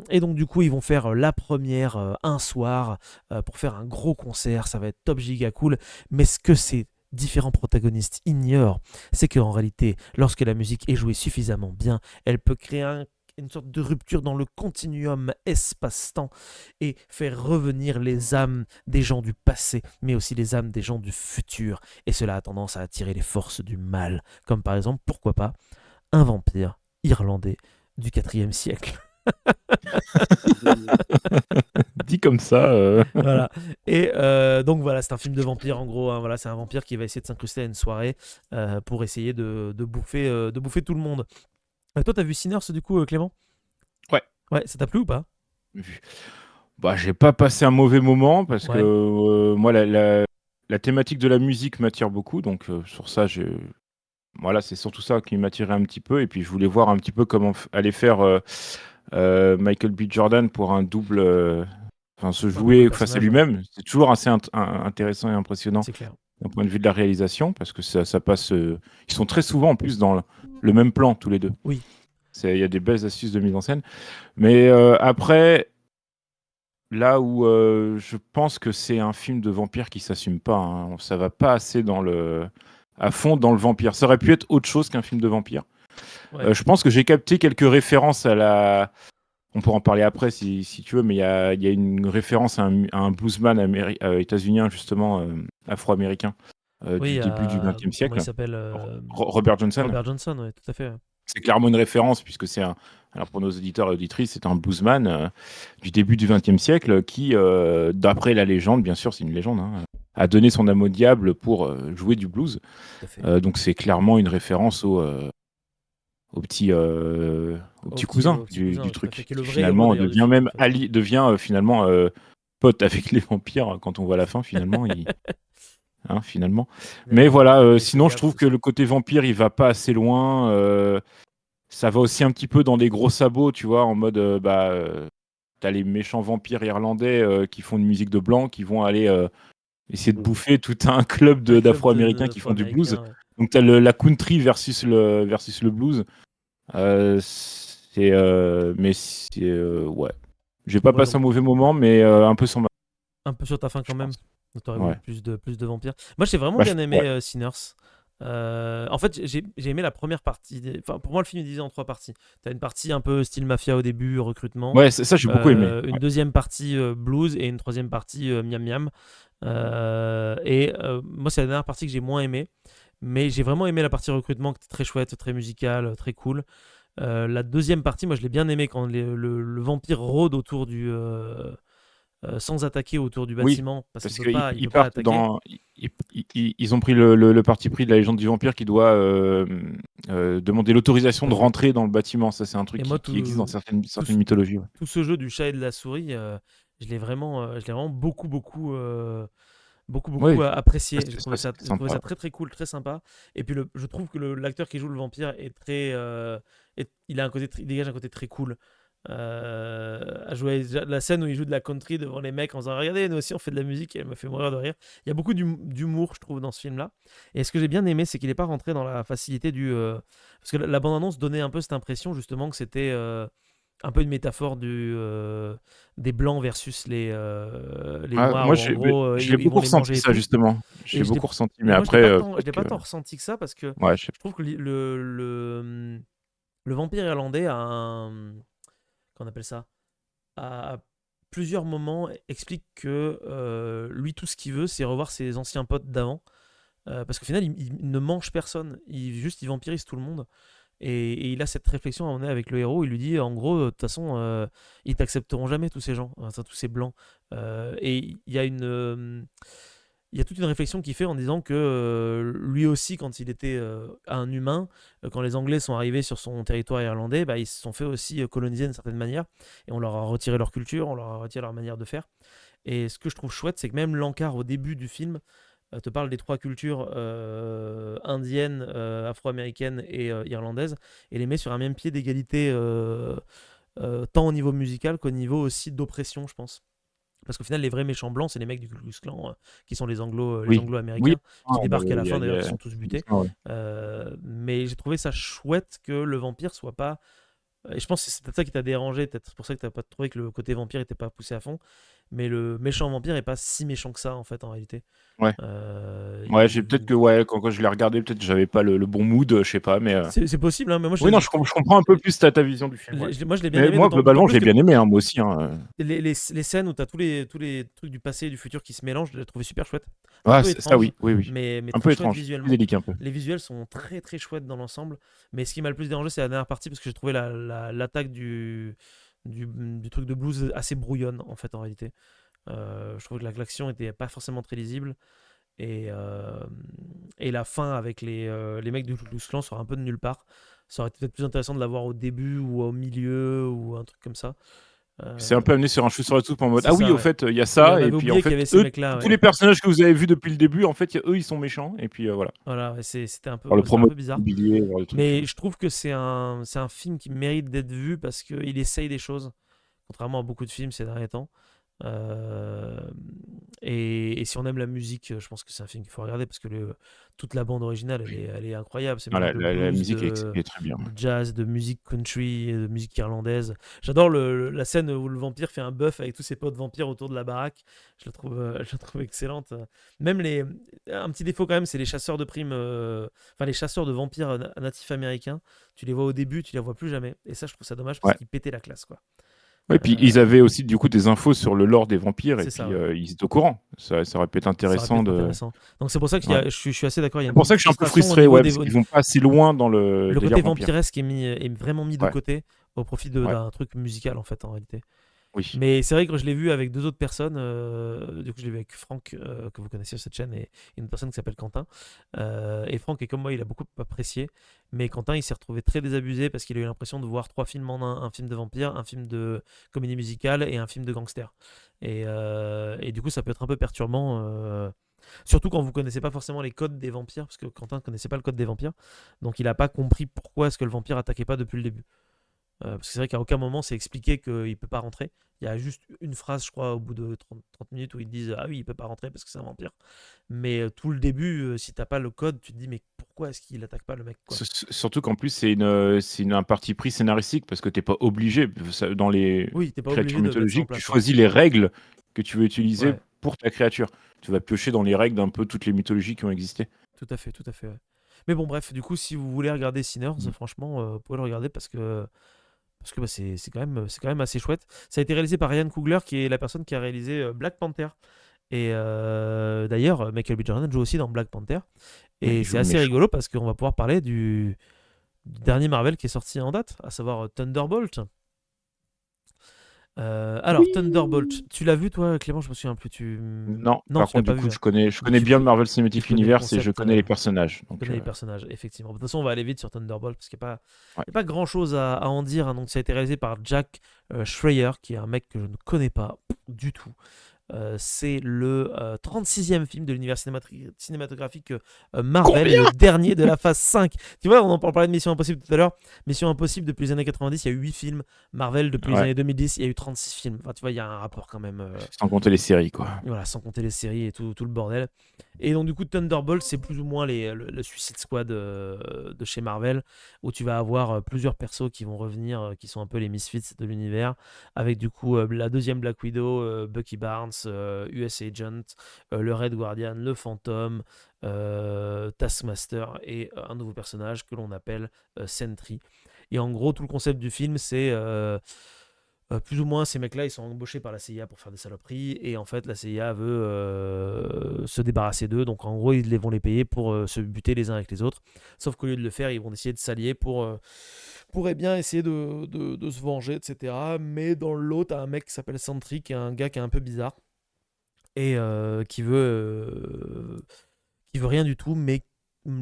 et donc, du coup, ils vont faire la première un soir pour faire un gros concert. Ça va être top giga cool. Mais ce que ces différents protagonistes ignorent, c'est qu'en réalité, lorsque la musique est jouée suffisamment bien, elle peut créer une sorte de rupture dans le continuum espace-temps et faire revenir les âmes des gens du passé, mais aussi les âmes des gens du futur. Et cela a tendance à attirer les forces du mal, comme par exemple, pourquoi pas, un vampire irlandais du 4e siècle. Dit comme ça. Voilà. Et donc voilà, c'est un film de vampire en gros, hein. Voilà, c'est un vampire qui va essayer de s'incruster à une soirée pour essayer de bouffer tout le monde. Toi, t'as vu Sinners du coup, Clément? Ouais. Ouais, ça t'a plu ou pas? Bah, j'ai pas passé un mauvais moment parce que Ouais. moi, la thématique de la musique m'attire beaucoup. Donc, sur ça, voilà, c'est surtout ça qui m'attirait un petit peu. Et puis, je voulais voir un petit peu comment allait faire Michael B. Jordan pour un double. Enfin, se Un double jouer face à personnage, ouais. lui-même. C'est toujours assez intéressant et impressionnant C'est clair. d'un point de vue de la réalisation parce que ça passe. Ils sont très souvent en plus dans le même plan, tous les deux. Oui. Il y a des belles astuces de mise en scène. Mais après. Là où je pense que c'est un film de vampire qui s'assume pas, hein. Ça va pas assez à fond dans le vampire. Ça aurait pu être autre chose qu'un film de vampire. Ouais. Je pense que j'ai capté quelques références on pourra en parler après si tu veux, mais il y a une référence à un bluesman états-unien, justement, afro-américain, du Oui, début du XXe comment il siècle, s'appelle Robert Johnson. Robert Johnson, ouais, tout à fait. C'est clairement une référence, puisque alors pour nos auditeurs et auditrices, c'est un bluesman du début du XXe siècle qui, d'après la légende, bien sûr, c'est une légende, hein, a donné son âme au diable pour jouer du blues. Tout à fait. Donc c'est clairement une référence au petit cousin Au petit du cousin, tout à fait, truc, qui est le qui vrai héros finalement d'ailleurs du devient film en même fait. finalement pote avec les vampires quand on voit la fin, finalement. Finalement. Mais voilà, Il fait sinon je gaffe, trouve tout que ça. le côté vampire, il va pas assez loin. Ça va aussi un petit peu dans des gros sabots, tu vois, en mode, t'as les méchants vampires irlandais qui font une musique de blanc, qui vont aller essayer de bouffer tout un club Un club d'Afro-Américains qui font du blues. d'Afro-Américains, ouais. Donc t'as la country versus le blues. Ouais. J'ai pas Ouais, passé donc un mauvais moment, mais un peu sans ma, un peu sur ta fin je quand même. pense. T'aurais voulu Ouais. plus de vampires. Moi, j'ai vraiment Bah, bien aimé ouais. Sinners. En fait, j'ai aimé la première partie. Enfin, pour moi, le film est divisé en 3 parties. T'as une partie un peu style mafia au début, recrutement. Ouais, ça j'ai beaucoup aimé. Une Ouais. deuxième partie blues et une troisième partie miam miam. Moi, c'est la dernière partie que j'ai moins aimé. Mais j'ai vraiment aimé la partie recrutement, qui était très chouette, très musicale, très cool. La deuxième partie, moi, je l'ai bien aimé quand le vampire rôde autour sans attaquer autour du Oui, bâtiment parce qu'il parce peut qu'ils pas, il ils peut pas partent attaquer. ils ont pris le parti pris de la légende du vampire qui doit demander l'autorisation Tout à de fait. rentrer dans le bâtiment. Ça, c'est un truc Et moi, qui existe dans tout, certaines mythologies. Ouais. tout ce jeu du chat et de la souris, je l'ai vraiment beaucoup, beaucoup, beaucoup, beaucoup Oui, apprécié. J'ai trouvé ça, ça, c'était j'ai trouvé ça sympa. très, très cool, très sympa. Et puis, je trouve que l'acteur qui joue le vampire est très, il a un côté, il dégage un côté très cool. à jouer la scène où il joue de la country devant les mecs en disant regardez, nous aussi on fait de la musique, et elle me fait mourir de rire. Il y a beaucoup d'humour, je trouve, dans ce film-là. Et ce que j'ai bien aimé, c'est qu'il n'est pas rentré dans la facilité du. Parce que la bande-annonce donnait un peu cette impression, justement, que c'était un peu une métaphore des blancs versus les Ah, noirs, moi, où en gros, je l'ai ils vont beaucoup les manger ressenti et ça, tout. justement. Je Et l'ai je l'ai beaucoup ressenti, mais et moi, après, je peut-être l'ai que. pas tant ressenti que ça parce que Ouais, je trouve que le vampire irlandais a un. Qu'on appelle ça à plusieurs moments explique que lui, tout ce qu'il veut, c'est revoir ses anciens potes d'avant. Parce qu'au final, il ne mange personne. Il vampirise tout le monde. Et il a cette réflexion à un moment donné avec le héros. Il lui dit, en gros, de toute façon, ils t'accepteront jamais, tous ces gens, enfin, tous ces blancs. Et il y a toute une réflexion qu'il fait en disant que lui aussi, quand il était un humain, quand les Anglais sont arrivés sur son territoire irlandais, bah, ils se sont fait aussi coloniser d'une certaine manière. Et on leur a retiré leur culture, on leur a retiré leur manière de faire. Et ce que je trouve chouette, c'est que même Lankar, au début du film, te parle des trois cultures indiennes, afro-américaines et irlandaises, et les met sur un même pied d'égalité, tant au niveau musical qu'au niveau aussi d'oppression, je pense. Parce qu'au final, les vrais méchants blancs, c'est les mecs du Ku Klux Klan, qui sont les Oui. Oui. anglo-américains, Ah, qui bah, débarquent à la il y a, fin il y d'ailleurs, qui a- sont tous butés. ouais. Mais j'ai trouvé ça chouette que le vampire soit pas. Et je pense que c'est peut-être ça qui t'a dérangé, peut-être pour ça que t'as pas trouvé que le côté vampire était pas poussé à fond. Mais le méchant vampire est pas si méchant que ça, en fait, en réalité. Ouais. Euh, Ouais, j'ai peut-être que quand je l'ai regardé, peut-être que j'avais pas le bon mood, je sais pas, mais. C'est possible, hein, mais moi Oui, non, je comprends un peu plus ta vision du film. Ouais. moi je l'ai bien Mais aimé, moi, d'autant globalement, plus j'ai que bien aimé, hein, moi aussi. Hein. les scènes où tu as tous les trucs du passé et du futur qui se mélangent, je l'ai trouvé super chouette. Un Ouais, peu ça, étrange, oui, oui, oui. mais Un très peu chouette étrange, visuellement. délicat un peu. Les visuels sont très très chouettes dans l'ensemble, mais ce qui m'a le plus dérangé, c'est la dernière partie parce que j'ai trouvé l'attaque du truc de blues assez brouillonne en fait en réalité. Je trouvais que l'action était pas forcément très lisible et la fin avec les mecs du Ku Klux Klan sort un peu de nulle part. Ça aurait été peut-être plus intéressant de l'avoir au début ou au milieu ou un truc comme ça. C'est un peu amené sur un cheveu sur la soupe en mode C'est ah oui, ça, au ouais. fait, il y a On ça, avait et puis en oublié qu'il y fait, avait ces mecs-là, tous ouais. les personnages que vous avez vus depuis le début, en fait, eux, ils sont méchants, et puis voilà. Voilà, ouais, c'était un Par le peu bizarre. immobilier, genre le truc. Mais je trouve que c'est un film qui mérite d'être vu parce qu'il essaye des choses, contrairement à beaucoup de films ces derniers temps. Euh, et si on aime la musique, je pense que c'est un film qu'il faut regarder parce que toute la bande originale, elle est incroyable. C'est Ah, mélange de la blues, musique est très bien. de jazz, de musique country, de musique irlandaise. J'adore la scène où le vampire fait un bœuf avec tous ses potes vampires autour de la baraque. Je la trouve excellente. Même un petit défaut quand même, c'est les chasseurs de primes, enfin les chasseurs de vampires natifs américains. Tu les vois au début, tu les vois plus jamais. Et ça, je trouve ça dommage parce Ouais. qu'ils pétaient la classe, quoi. Ouais, puis ils avaient aussi du coup des infos sur le lore des vampires, et C'est ça, puis ouais. ils étaient au courant. Ça aurait pu être Ça aurait pu intéressant être de. intéressant. Donc c'est pour ça que Ouais. je suis assez d'accord. Il y a C'est une pour ça petite que je suis un peu frustration au frustré, niveau ouais, des. parce qu'ils vont pas assez loin dans le Le délire côté vampire. vampiresque est vraiment mis de Ouais. côté au profit Ouais. d'un truc musical en fait en réalité. Oui. Mais c'est vrai que je l'ai vu avec deux autres personnes. Du coup, je l'ai vu avec Franck, que vous connaissez sur cette chaîne, et une personne qui s'appelle Quentin. Et Franck est comme moi, il a beaucoup apprécié. Mais Quentin, il s'est retrouvé très désabusé parce qu'il a eu l'impression de voir trois films en un film de vampire, un film de comédie musicale et un film de gangster. Et du coup, ça peut être un peu perturbant. Surtout quand vous connaissez pas forcément les codes des vampires, parce que Quentin ne connaissait pas le code des vampires. Donc il n'a pas compris pourquoi est-ce que le vampire attaquait pas depuis le début. Parce que c'est vrai qu'à aucun moment c'est expliqué qu'il ne peut pas rentrer. Il y a juste une phrase, je crois, au bout de 30 minutes où ils disent ah oui, il peut pas rentrer parce que c'est un vampire. Mais tout le début, si t'as pas le code, tu te dis mais pourquoi est-ce qu'il attaque pas le mec, quoi. Surtout qu'en plus, c'est un parti pris scénaristique parce que t'es pas obligé. Dans les Oui, t'es pas créatures obligé de mettre ça en mythologiques, tu place. choisis les règles que tu veux utiliser Ouais, pour ta créature. Tu vas piocher dans les règles d'un peu toutes les mythologies qui ont existé. tout à fait, ouais. Mais bon, bref, du coup, si vous voulez regarder Sinners, Mm. franchement, vous pouvez le regarder parce que bah, c'est quand même assez chouette. Ça a été réalisé par Ryan Coogler, qui est la personne qui a réalisé Black Panther. Et d'ailleurs, Michael B. Jordan joue aussi dans Black Panther. Ouais, Et il c'est joue le assez méchant. rigolo parce qu'on va pouvoir parler du dernier Marvel qui est sorti en date, à savoir Thunderbolt. Alors, Oui. Thunderbolt, tu l'as vu toi, Clément? Je me souviens plus. Non, Non, par tu l'as contre, pas du vu, coup, hein. je connais Tu bien co- le Marvel tu Cinematic connais le Universe et je concept, connais les personnages. tu Donc, connais les personnages, effectivement. De toute façon, on va aller vite sur Thunderbolt parce qu'il n'y a pas grand chose à en dire, hein. Donc, ça a été réalisé par Jack Schreier, qui est un mec que je ne connais pas du tout. C'est le 36e film de l'univers cinématographique Marvel et le dernier de la phase 5. Tu vois, on parlait de Mission Impossible tout à l'heure. Mission Impossible, depuis les années 90, il y a eu 8 films. Marvel, depuis les Ouais. années 2010, il y a eu 36 films. Enfin, tu vois, il y a un rapport quand même. Sans compter les séries, quoi. Voilà, sans compter les séries et tout le bordel. Et donc, du coup, Thunderbolt, c'est plus ou moins le Suicide Squad de chez Marvel, où tu vas avoir plusieurs persos qui vont revenir, qui sont un peu les misfits de l'univers, avec du coup la deuxième Black Widow, Bucky Barnes, US Agent, le Red Guardian, le Phantom, Taskmaster et un nouveau personnage que l'on appelle Sentry. Et en gros, tout le concept du film, c'est plus ou moins ces mecs-là, ils sont embauchés par la CIA pour faire des saloperies, et en fait, la CIA veut se débarrasser d'eux, donc en gros, ils vont les payer pour se buter les uns avec les autres. Sauf qu'au lieu de le faire, ils vont essayer de s'allier pour eh bien essayer de se venger, etc. Mais dans le lot, t'as un mec qui s'appelle Sentry, qui est un gars qui est un peu bizarre, et qui veut rien du tout, mais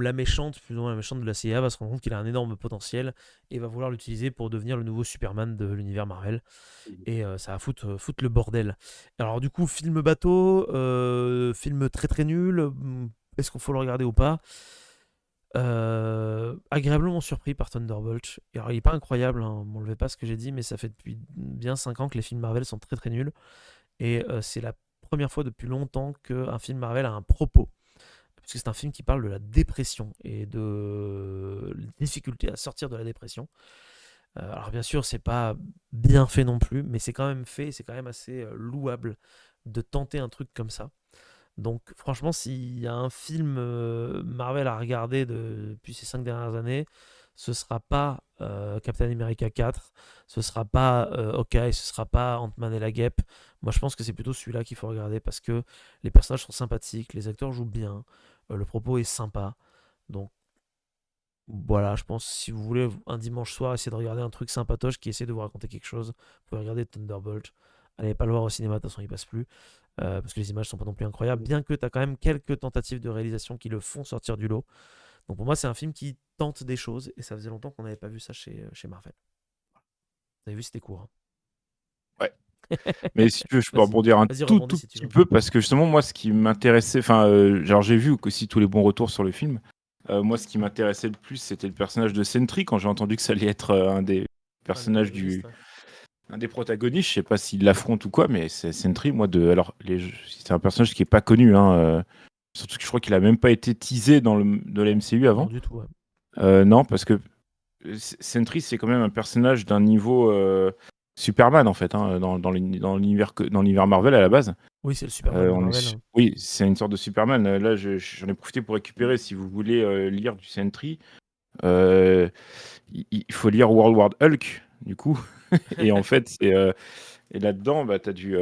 la méchante, plus ou moins la méchante de la CIA, va se rendre compte qu'il a un énorme potentiel et va vouloir l'utiliser pour devenir le nouveau Superman de l'univers Marvel. Et ça va foutre le bordel. Alors du coup, film bateau, film très très nul, est-ce qu'il faut le regarder ou pas? Agréablement surpris par Thunderbolt. Et alors il est pas incroyable, hein, m'enlevez pas ce que j'ai dit, mais ça fait depuis bien 5 ans que les films Marvel sont très très nuls. Et c'est la première fois depuis longtemps qu'un film Marvel a un propos. Parce que c'est un film qui parle de la dépression et de la difficulté à sortir de la dépression. Alors bien sûr, c'est pas bien fait non plus, mais c'est quand même fait, c'est quand même assez louable de tenter un truc comme ça. Donc franchement, s'il y a un film Marvel à regarder depuis ces 5 dernières années, ce sera pas Captain America 4, ce sera pas Hawkeye, ce sera pas Ant-Man et la Guêpe. Moi, je pense que c'est plutôt celui-là qu'il faut regarder parce que les personnages sont sympathiques, les acteurs jouent bien, le propos est sympa. Donc voilà, je pense si vous voulez un dimanche soir essayer de regarder un truc sympatoche qui essaie de vous raconter quelque chose, vous pouvez regarder Thunderbolt. Allez pas le voir au cinéma, de toute façon il passe plus, parce que les images sont pas non plus incroyables, bien que tu as quand même quelques tentatives de réalisation qui le font sortir du lot. Donc pour moi c'est un film qui tente des choses, et ça faisait longtemps qu'on n'avait pas vu ça chez Marvel. Vous avez vu, c'était court. Ouais. Mais si tu veux, je peux Vas-y, rebondir un vas-y, tout rebondis si tu petit veux. peu parce que justement, moi, ce qui m'intéressait, enfin, genre j'ai vu aussi tous les bons retours sur le film. Moi, ce qui m'intéressait le plus, c'était le personnage de Sentry quand j'ai entendu que ça allait être un des personnages un des protagonistes. Je sais pas s'il l'affronte ou quoi, mais c'est Sentry. Moi, alors, c'est un personnage qui est pas connu, hein, surtout que je crois qu'il a même pas été teasé de la MCU Non, avant. du tout, ouais. Non, parce que Sentry, c'est quand même un personnage d'un niveau Superman en fait, hein, dans l'univers Marvel à la base. Oui, c'est le Superman de Marvel. Oui, c'est une sorte de Superman. Là, j'en ai profité pour récupérer, si vous voulez lire du Sentry, il faut lire World War Hulk, du coup. Et en fait, et là-dedans, bah, t'as du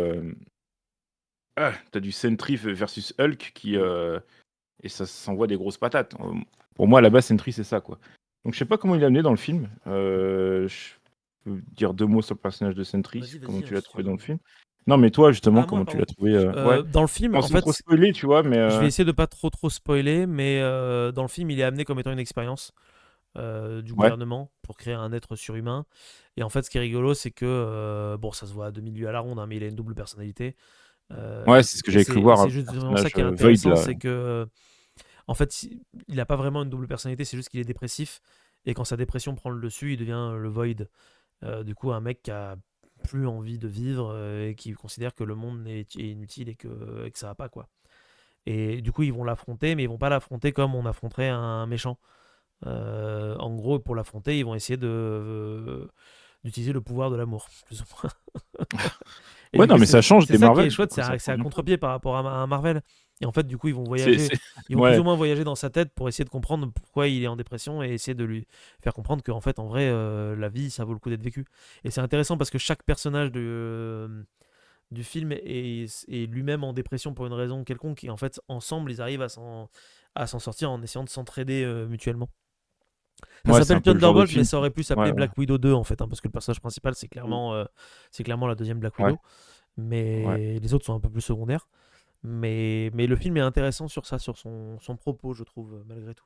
Sentry versus Hulk et ça s'envoie des grosses patates. Pour moi, à la base, Sentry, c'est ça, quoi. Donc, je sais pas comment il est amené dans le film. Je peux dire 2 mots sur le personnage de Sentry, Vas-y, comment tu hein, l'as si tu trouvé veux. dans le film. Non, mais toi, justement, Ah, moi, comment tu l'as pardon. trouvé ouais. Dans le film, en Sans fait, trop spoiler, tu vois, mais je vais essayer de pas trop spoiler, mais dans le film, il est amené comme étant une expérience du ouais. gouvernement pour créer un être surhumain. Et en fait, ce qui est rigolo, c'est que, bon, ça se voit à 2000 lieues à la ronde, hein, mais il a une double personnalité. Ouais, c'est ce que j'avais cru Et voir, c'est un justement ça personnage qui est Void, intéressant, là. c'est que, en fait, il n'a pas vraiment une double personnalité, c'est juste qu'il est dépressif. Et quand sa dépression prend le dessus, il devient le Void. Du coup, un mec qui a plus envie de vivre et qui considère que le monde est inutile et que ça va pas, quoi. Et du coup, ils vont l'affronter, mais ils vont pas l'affronter comme on affronterait un méchant. En gros, pour l'affronter, ils vont essayer d'utiliser le pouvoir de l'amour, plus ou moins. Et Ouais, du non, coup, mais ça change c'est des ça qui est Marvel, du chouette, coup, ça c'est à change un peu. contre-pied par rapport à un Marvel. Et en fait, du coup, ils vont C'est voyager, ils vont plus ouais. ou moins voyager dans sa tête pour essayer de comprendre pourquoi il est en dépression et essayer de lui faire comprendre qu'en fait, en vrai, la vie, ça vaut le coup d'être vécu. Et c'est intéressant parce que chaque personnage du film est lui-même en dépression pour une raison quelconque, et en fait, ensemble, ils arrivent à s'en sortir en essayant de s'entraider mutuellement. Ça Ouais, c'est un s'appelle peu le genre de Thunderbolt, mais film ça aurait pu ouais, s'appeler ouais. Black Widow 2 en fait, hein, parce que le personnage principal, c'est clairement la deuxième Black Ouais, Widow, ouais. mais les autres sont un peu plus secondaires. Mais le film est intéressant sur ça, sur son propos, je trouve, malgré tout.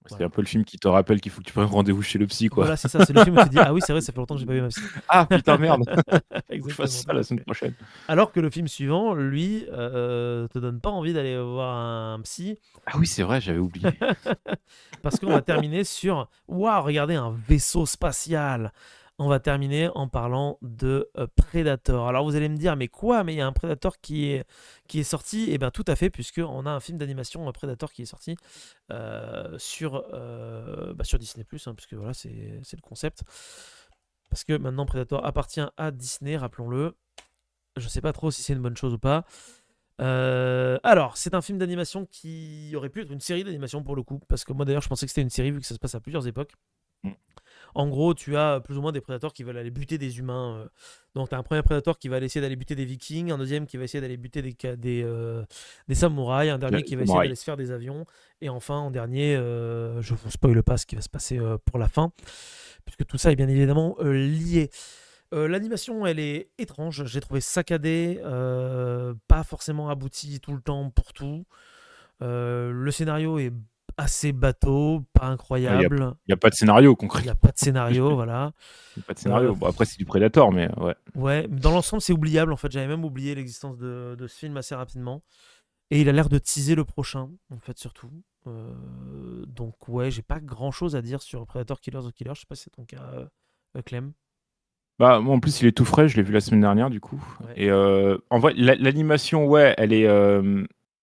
C'est Voilà. un peu le film qui te rappelle qu'il faut que tu prennes rendez-vous chez le psy, quoi. Voilà, c'est ça, c'est le film où tu te dis ah oui, c'est vrai, ça fait longtemps que j'ai pas vu ma psy. Ah putain, merde, faut que je fasse Exactement, ça tout la à semaine fait. prochaine. Alors que le film suivant, lui, te donne pas envie d'aller voir un psy Ah oui, c'est vrai, j'avais oublié. parce qu'on va terminer sur waouh, regardez un vaisseau spatial. On va terminer en parlant de Predator. Alors vous allez me dire mais quoi? Mais il y a un Predator qui est sorti. Et bien tout à fait, puisque on a un film d'animation Predator qui est sorti sur Disney+, hein, puisque voilà, c'est le concept. Parce que maintenant Predator appartient à Disney, rappelons-le. Je sais pas trop si c'est une bonne chose ou pas. Alors, c'est un film d'animation qui aurait pu être une série d'animation pour le coup, parce que moi d'ailleurs je pensais que c'était une série vu que ça se passe à plusieurs époques. Mm. En gros, tu as plus ou moins des prédateurs qui veulent aller buter des humains. Donc, tu as un premier prédateur qui va essayer d'aller buter des vikings, un deuxième qui va essayer d'aller buter des samouraïs, un dernier qui va essayer Samouraï. d'aller se faire des avions, et enfin, en dernier, je vous spoil pas ce qui va se passer pour la fin, puisque tout ça est bien évidemment lié. L'animation, elle est étrange. J'ai trouvé saccadée, pas forcément aboutie tout le temps pour tout. Le scénario est assez bateau, pas Il incroyable. n'y a pas de scénario Il concret. n'y a pas de scénario, voilà. Il y a pas de scénario. Euh, Bon, après, c'est du Predator, mais ouais. Ouais, dans l'ensemble, c'est oubliable. En fait, j'avais même oublié l'existence de ce film assez rapidement. Et il a l'air de teaser le prochain, en fait, surtout. Donc, ouais, j'ai pas grand chose à dire sur Predator Killers of Killers. Je sais pas si c'est ton cas, Clem. Bah, moi, en plus, il est tout frais. Je l'ai vu la semaine dernière, du coup. Ouais. Et en vrai, l'animation, ouais, elle est.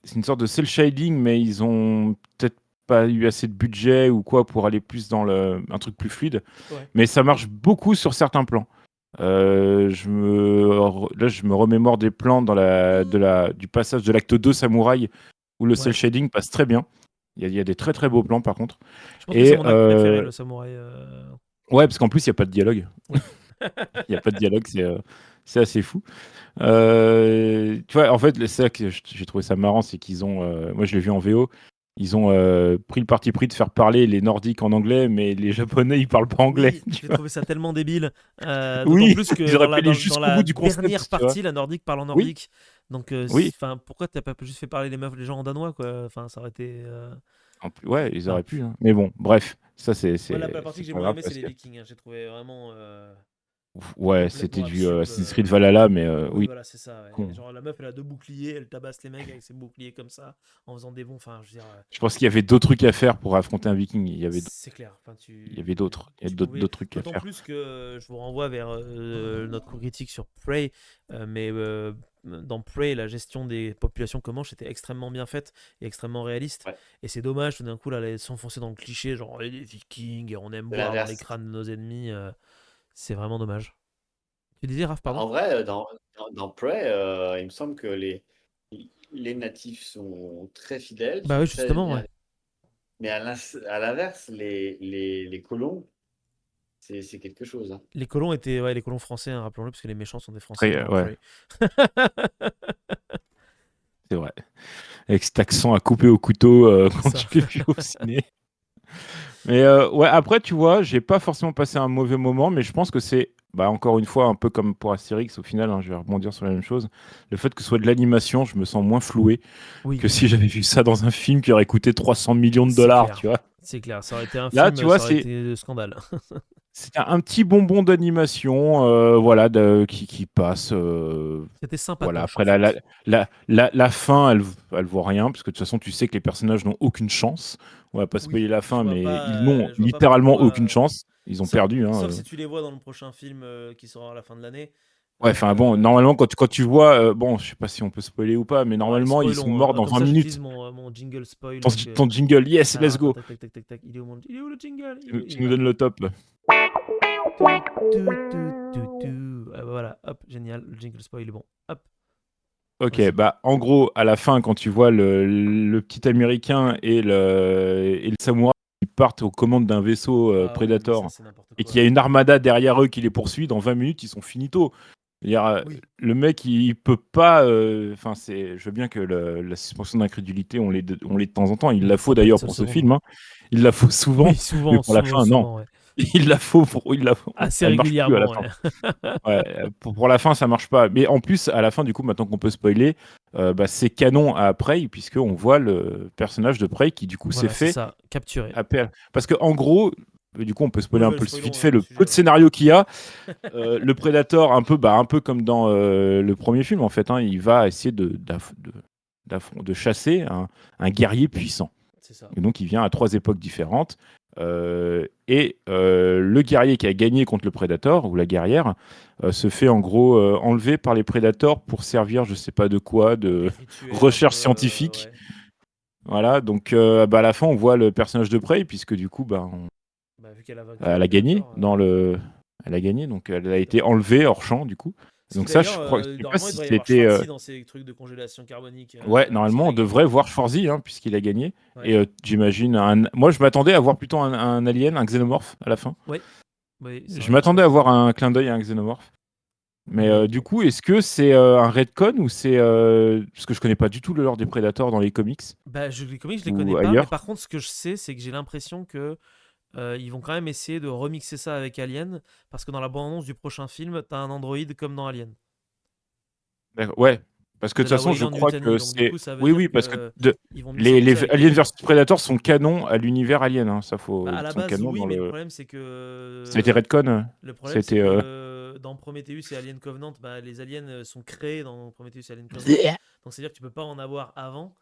C'est une sorte de cel shading, mais ils ont peut-être pas eu assez de budget ou quoi pour aller plus dans un truc plus fluide. Ouais. Mais ça marche beaucoup sur certains plans. Là, je me remémore des plans du passage de l'acte 2 Samouraï où le cel Ouais. shading passe très bien. Il y a des très très beaux plans par contre. Je pense que c'est mon acte préféré, le samouraï. Ouais, parce qu'en plus, il n'y a pas de dialogue. Ouais. Il n'y a pas de dialogue, c'est assez fou. Tu vois, en fait, c'est ça que j'ai trouvé ça marrant, c'est qu'ils ont. Moi, je l'ai vu en VO. Ils ont pris le parti pris de faire parler les Nordiques en anglais, mais les Japonais, ils parlent pas anglais. Oui, j'ai trouvé ça tellement débile. D'autant Oui, plus que ils dans auraient la, pu aller dans, dans jusqu'au la bout du concept, dernière tu vois. partie, la nordique parle en Oui, nordique. Donc, oui. pourquoi t'as pas juste fait parler les gens en danois, quoi? Enfin, ça aurait été. Ouais, ils Enfin, auraient pu. Hein. Mais bon, bref, ça c'est moi, la partie que j'ai pas moins grave aimée, c'est parce les que Vikings, hein. J'ai trouvé vraiment ouais, c'était complètement du absurde. Assassin's Creed Valhalla, mais Oui, oui. voilà, c'est ça. Ouais. Con. Genre, la meuf, elle a 2 boucliers, elle tabasse les mecs avec ses boucliers comme ça, en faisant des bons. Enfin, je veux dire, Je pense qu'il y avait d'autres trucs à faire pour affronter un Viking. c'est clair. Enfin, Il y avait d'autres pouvais. trucs à D'autant faire. plus que je vous renvoie vers notre critique sur Prey, mais dans Prey, la gestion des populations comanches était extrêmement bien faite et extrêmement réaliste. Ouais. Et c'est dommage tout d'un coup là, d'aller s'enfoncer dans le cliché, genre les Vikings, et on aime C'est boire dans les l'inverse. crânes de nos ennemis. C'est vraiment dommage. Tu disais, Raph, pardon? En vrai, dans Prey, il me semble que les natifs sont très fidèles, Bah sont oui, très justement, ouais. bien. Mais à l'inverse, les colons, c'est quelque chose. Hein. Les colons étaient, ouais, les colons français, hein, rappelons-le, parce que les méchants sont des Français Après, dans ouais, Prey. c'est vrai. Avec cet accent à couper au couteau quand Ça. tu l'as vu au ciné. Mais ouais, après, tu vois, j'ai pas forcément passé un mauvais moment, mais je pense que c'est, bah, encore une fois, un peu comme pour Astérix, au final, hein, je vais rebondir sur la même chose. Le fait que ce soit de l'animation, je me sens moins floué Oui, que si j'avais vu ça dans un film qui aurait coûté 300 millions de c'est dollars, clair. tu vois. C'est clair. Ça aurait été un Là, film, tu vois, ça aurait été scandale. c'est un petit bonbon d'animation, voilà, qui passe. C'était Voilà. sympatoche, en Après, fait. la fin, elle vaut rien, parce que de toute façon, tu sais que les personnages n'ont aucune chance. On va pas Oui, spoiler la je fin, vois mais pas, ils n'ont je vois pas littéralement pourquoi. aucune chance. Ils ont perdu. Hein, Sauf si tu les vois dans le prochain film qui sera à la fin de l'année. Ouais, enfin bon, normalement, quand tu vois, bon, je sais pas si on peut spoiler ou pas, mais Bon, allez, normalement, ils sont spoilons. morts dans Comme 20 ça, minutes. j'utilise mon jingle spoil. Ton, Donc, ton jingle, yes, alors, let's attends, go. tac, tac, tac, tac, tac. Il est où le jingle? Tu nous donnes le top. Voilà, hop, génial. Le jingle spoil est bon. Hop. Ok, Vas-y. bah en gros, à la fin, quand tu vois le petit américain et le samouraï qui partent aux commandes d'un vaisseau Ah oui, mais ça, Predator c'est n'importe et quoi. qu'il y a une armada derrière eux qui les poursuit, dans 20 minutes, ils sont finito. C'est-à-dire, Oui. le mec, il peut pas. Enfin, je veux bien que la suspension d'incrédulité, on l'ait de temps en temps. Il Oui, la faut faut pas être d'ailleurs seul pour ce ce monde. film. Hein. Il la faut souvent, Oui, mais souvent, pour la souvent, fin, non. souvent, ouais. Il la faut pour. Assez Elle marche plus à la régulièrement. fin. Ouais, pour la fin, ça marche pas. Mais en plus, à la fin, du coup, maintenant qu'on peut spoiler, c'est canon à Prey, puisqu'on voit le personnage de Prey qui, du coup, s'est Voilà, c'est fait ça, capturé. Parce que en gros, du coup, on peut spoiler Oui, un bah, peu spoilons vite fait le le sujet, peu de ouais. scénario qu'il y a. Le Predator, un peu comme dans le premier film, en fait, hein, il va essayer de chasser un guerrier puissant. C'est ça. Et donc, il vient à 3 époques différentes. Le guerrier qui a gagné contre le Predator, ou la guerrière, se fait en gros enlever par les Predators pour servir, je sais pas de quoi, Des de rituels un recherche peu, scientifique. ouais. Voilà, donc à la fin, on voit le personnage de Prey, puisque du coup, Bah, vu qu'elle a vaincu elle le a gagné Predator. Elle a gagné, donc elle a été Exactement. enlevée hors champ, du coup. Ce qui Donc ça, d'ailleurs, je sais pas normalement, il si devrait y avoir c'était... Schwarzy dans ces trucs de congélation carbonique, Ouais, puisqu'il normalement, a on gagné. devrait voir Schwarzy, hein, puisqu'il a gagné. Ouais. Et j'imagine Moi, je m'attendais à voir plutôt un alien, un xénomorphe à la fin. Oui, oui, ça Je aurait été m'attendais chouette. à voir un clin d'œil à un xénomorphe. Mais Mais du bon. coup, est-ce que c'est un retcon ou c'est... Parce que je connais pas du tout le lore des Predators dans les comics Bah, les comics, je les connais ou pas, mais ailleurs. par contre, ce que je sais, c'est que j'ai l'impression que ils vont quand même essayer de remixer ça avec Alien, parce que dans la bande-annonce du prochain film, t'as un androïde comme dans Alien. D'accord, ouais, parce que de De toute la façon, voler je en crois Newtanie, que donc du c'est... coup, ça veut Oui, dire oui, parce que que ils vont les, mixer tout les ça avec Aliens Alien. vs Predators sont canons à l'univers Alien, hein. Ça, Bah, à ils la sont base, canons oui, dans mais le le... problème, c'est Ça a été que retcon. le problème, c'est C'était... que dans Prometheus et Alien Covenant, bah, les aliens sont créés dans Prometheus et Alien Covenant, donc c'est-à-dire que tu peux pas en avoir avant.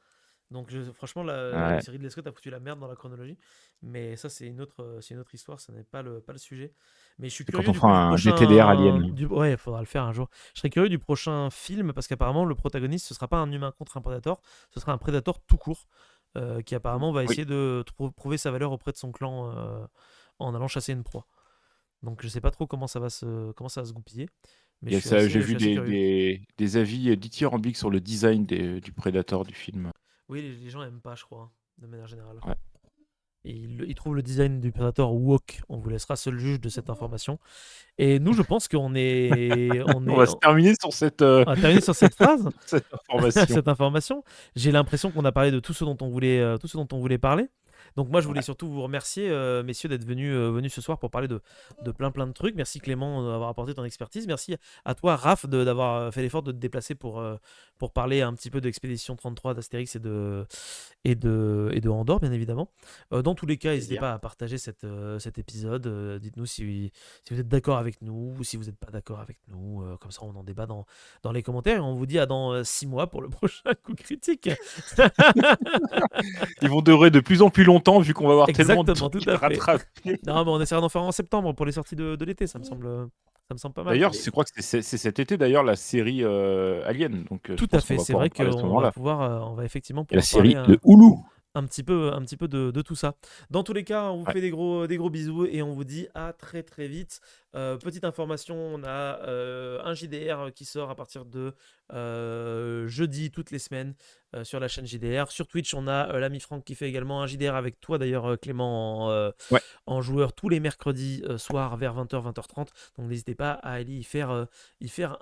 Donc franchement, la Ouais. série de Scott a foutu la merde dans la chronologie. Mais ça, c'est une autre histoire, ça n'est pas le sujet. Mais je suis C'est quand curieux on du coup fera du un DTDR prochain. Alien. Ouais, il faudra le faire un jour. Je serais curieux du prochain film parce qu'apparemment, le protagoniste, ce sera pas un humain contre un prédateur, ce sera un prédateur tout court qui apparemment va Oui, essayer de prouver sa valeur auprès de son clan en allant chasser une proie. Donc je sais pas trop comment ça va se goupiller. Mais il y a ça, j'ai je suis vu assez curieux. des avis dithyrambiques sur le design du Predator du film. Oui, les gens aiment pas, je crois, hein, de manière générale. Ouais. Et il trouve le design du Predator woke. On vous laissera seul juge de cette information. Et nous, je pense qu'on est, on On est, va se terminer sur cette, on va terminer sur cette phrase, cette information. cette information. J'ai l'impression qu'on a parlé de tout ce dont on voulait parler. Donc moi, je voulais Ouais. surtout vous remercier, messieurs, d'être venus ce soir pour parler de plein de trucs. Merci Clément d'avoir apporté ton expertise. Merci à toi, Raph, d'avoir fait l'effort de te déplacer pour parler un petit peu de Expédition 33 d'Astérix et de Andorre, bien évidemment. Dans tous les cas, n'hésitez Plaisir. pas à partager cet épisode. Dites-nous si vous êtes d'accord avec nous ou si vous n'êtes pas d'accord avec nous. Comme ça, on en débat dans les commentaires. Et on vous dit à dans 6 mois pour le prochain coup critique. Ils vont durer de plus en plus longtemps vu qu'on va avoir tellement de Exactement, tout trucs à à fait. rattraper. Non, mais on essaiera d'en faire en septembre pour les sorties de l'été. Ça me semble pas mal. D'ailleurs, Allez. je crois que c'est cet été d'ailleurs la série Alien, donc je Tout à pense qu'on fait. va C'est pouvoir en vrai parler à ce moment-là. on va effectivement Et la pouvoir parler série de Hulu. un petit peu de tout ça. Dans tous les cas, on vous Ouais. fait des gros bisous et on vous dit à très très vite. Petite information, on a un JDR qui sort à partir de jeudi toutes les semaines sur la chaîne JDR. Sur Twitch, on a l'ami Franck qui fait également un JDR avec toi d'ailleurs Clément Ouais. en joueur tous les mercredis soir vers 20h, 20h30. Donc n'hésitez pas à aller y faire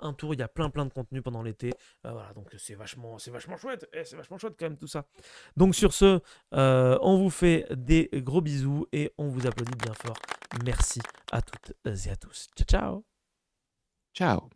un tour. Il y a plein de contenu pendant l'été. Voilà, donc c'est vachement chouette. C'est vachement chouette quand même tout ça. Donc sur ce, on vous fait des gros bisous et on vous applaudit bien fort. Merci à toutes et à tous. Ciao, ciao. Ciao.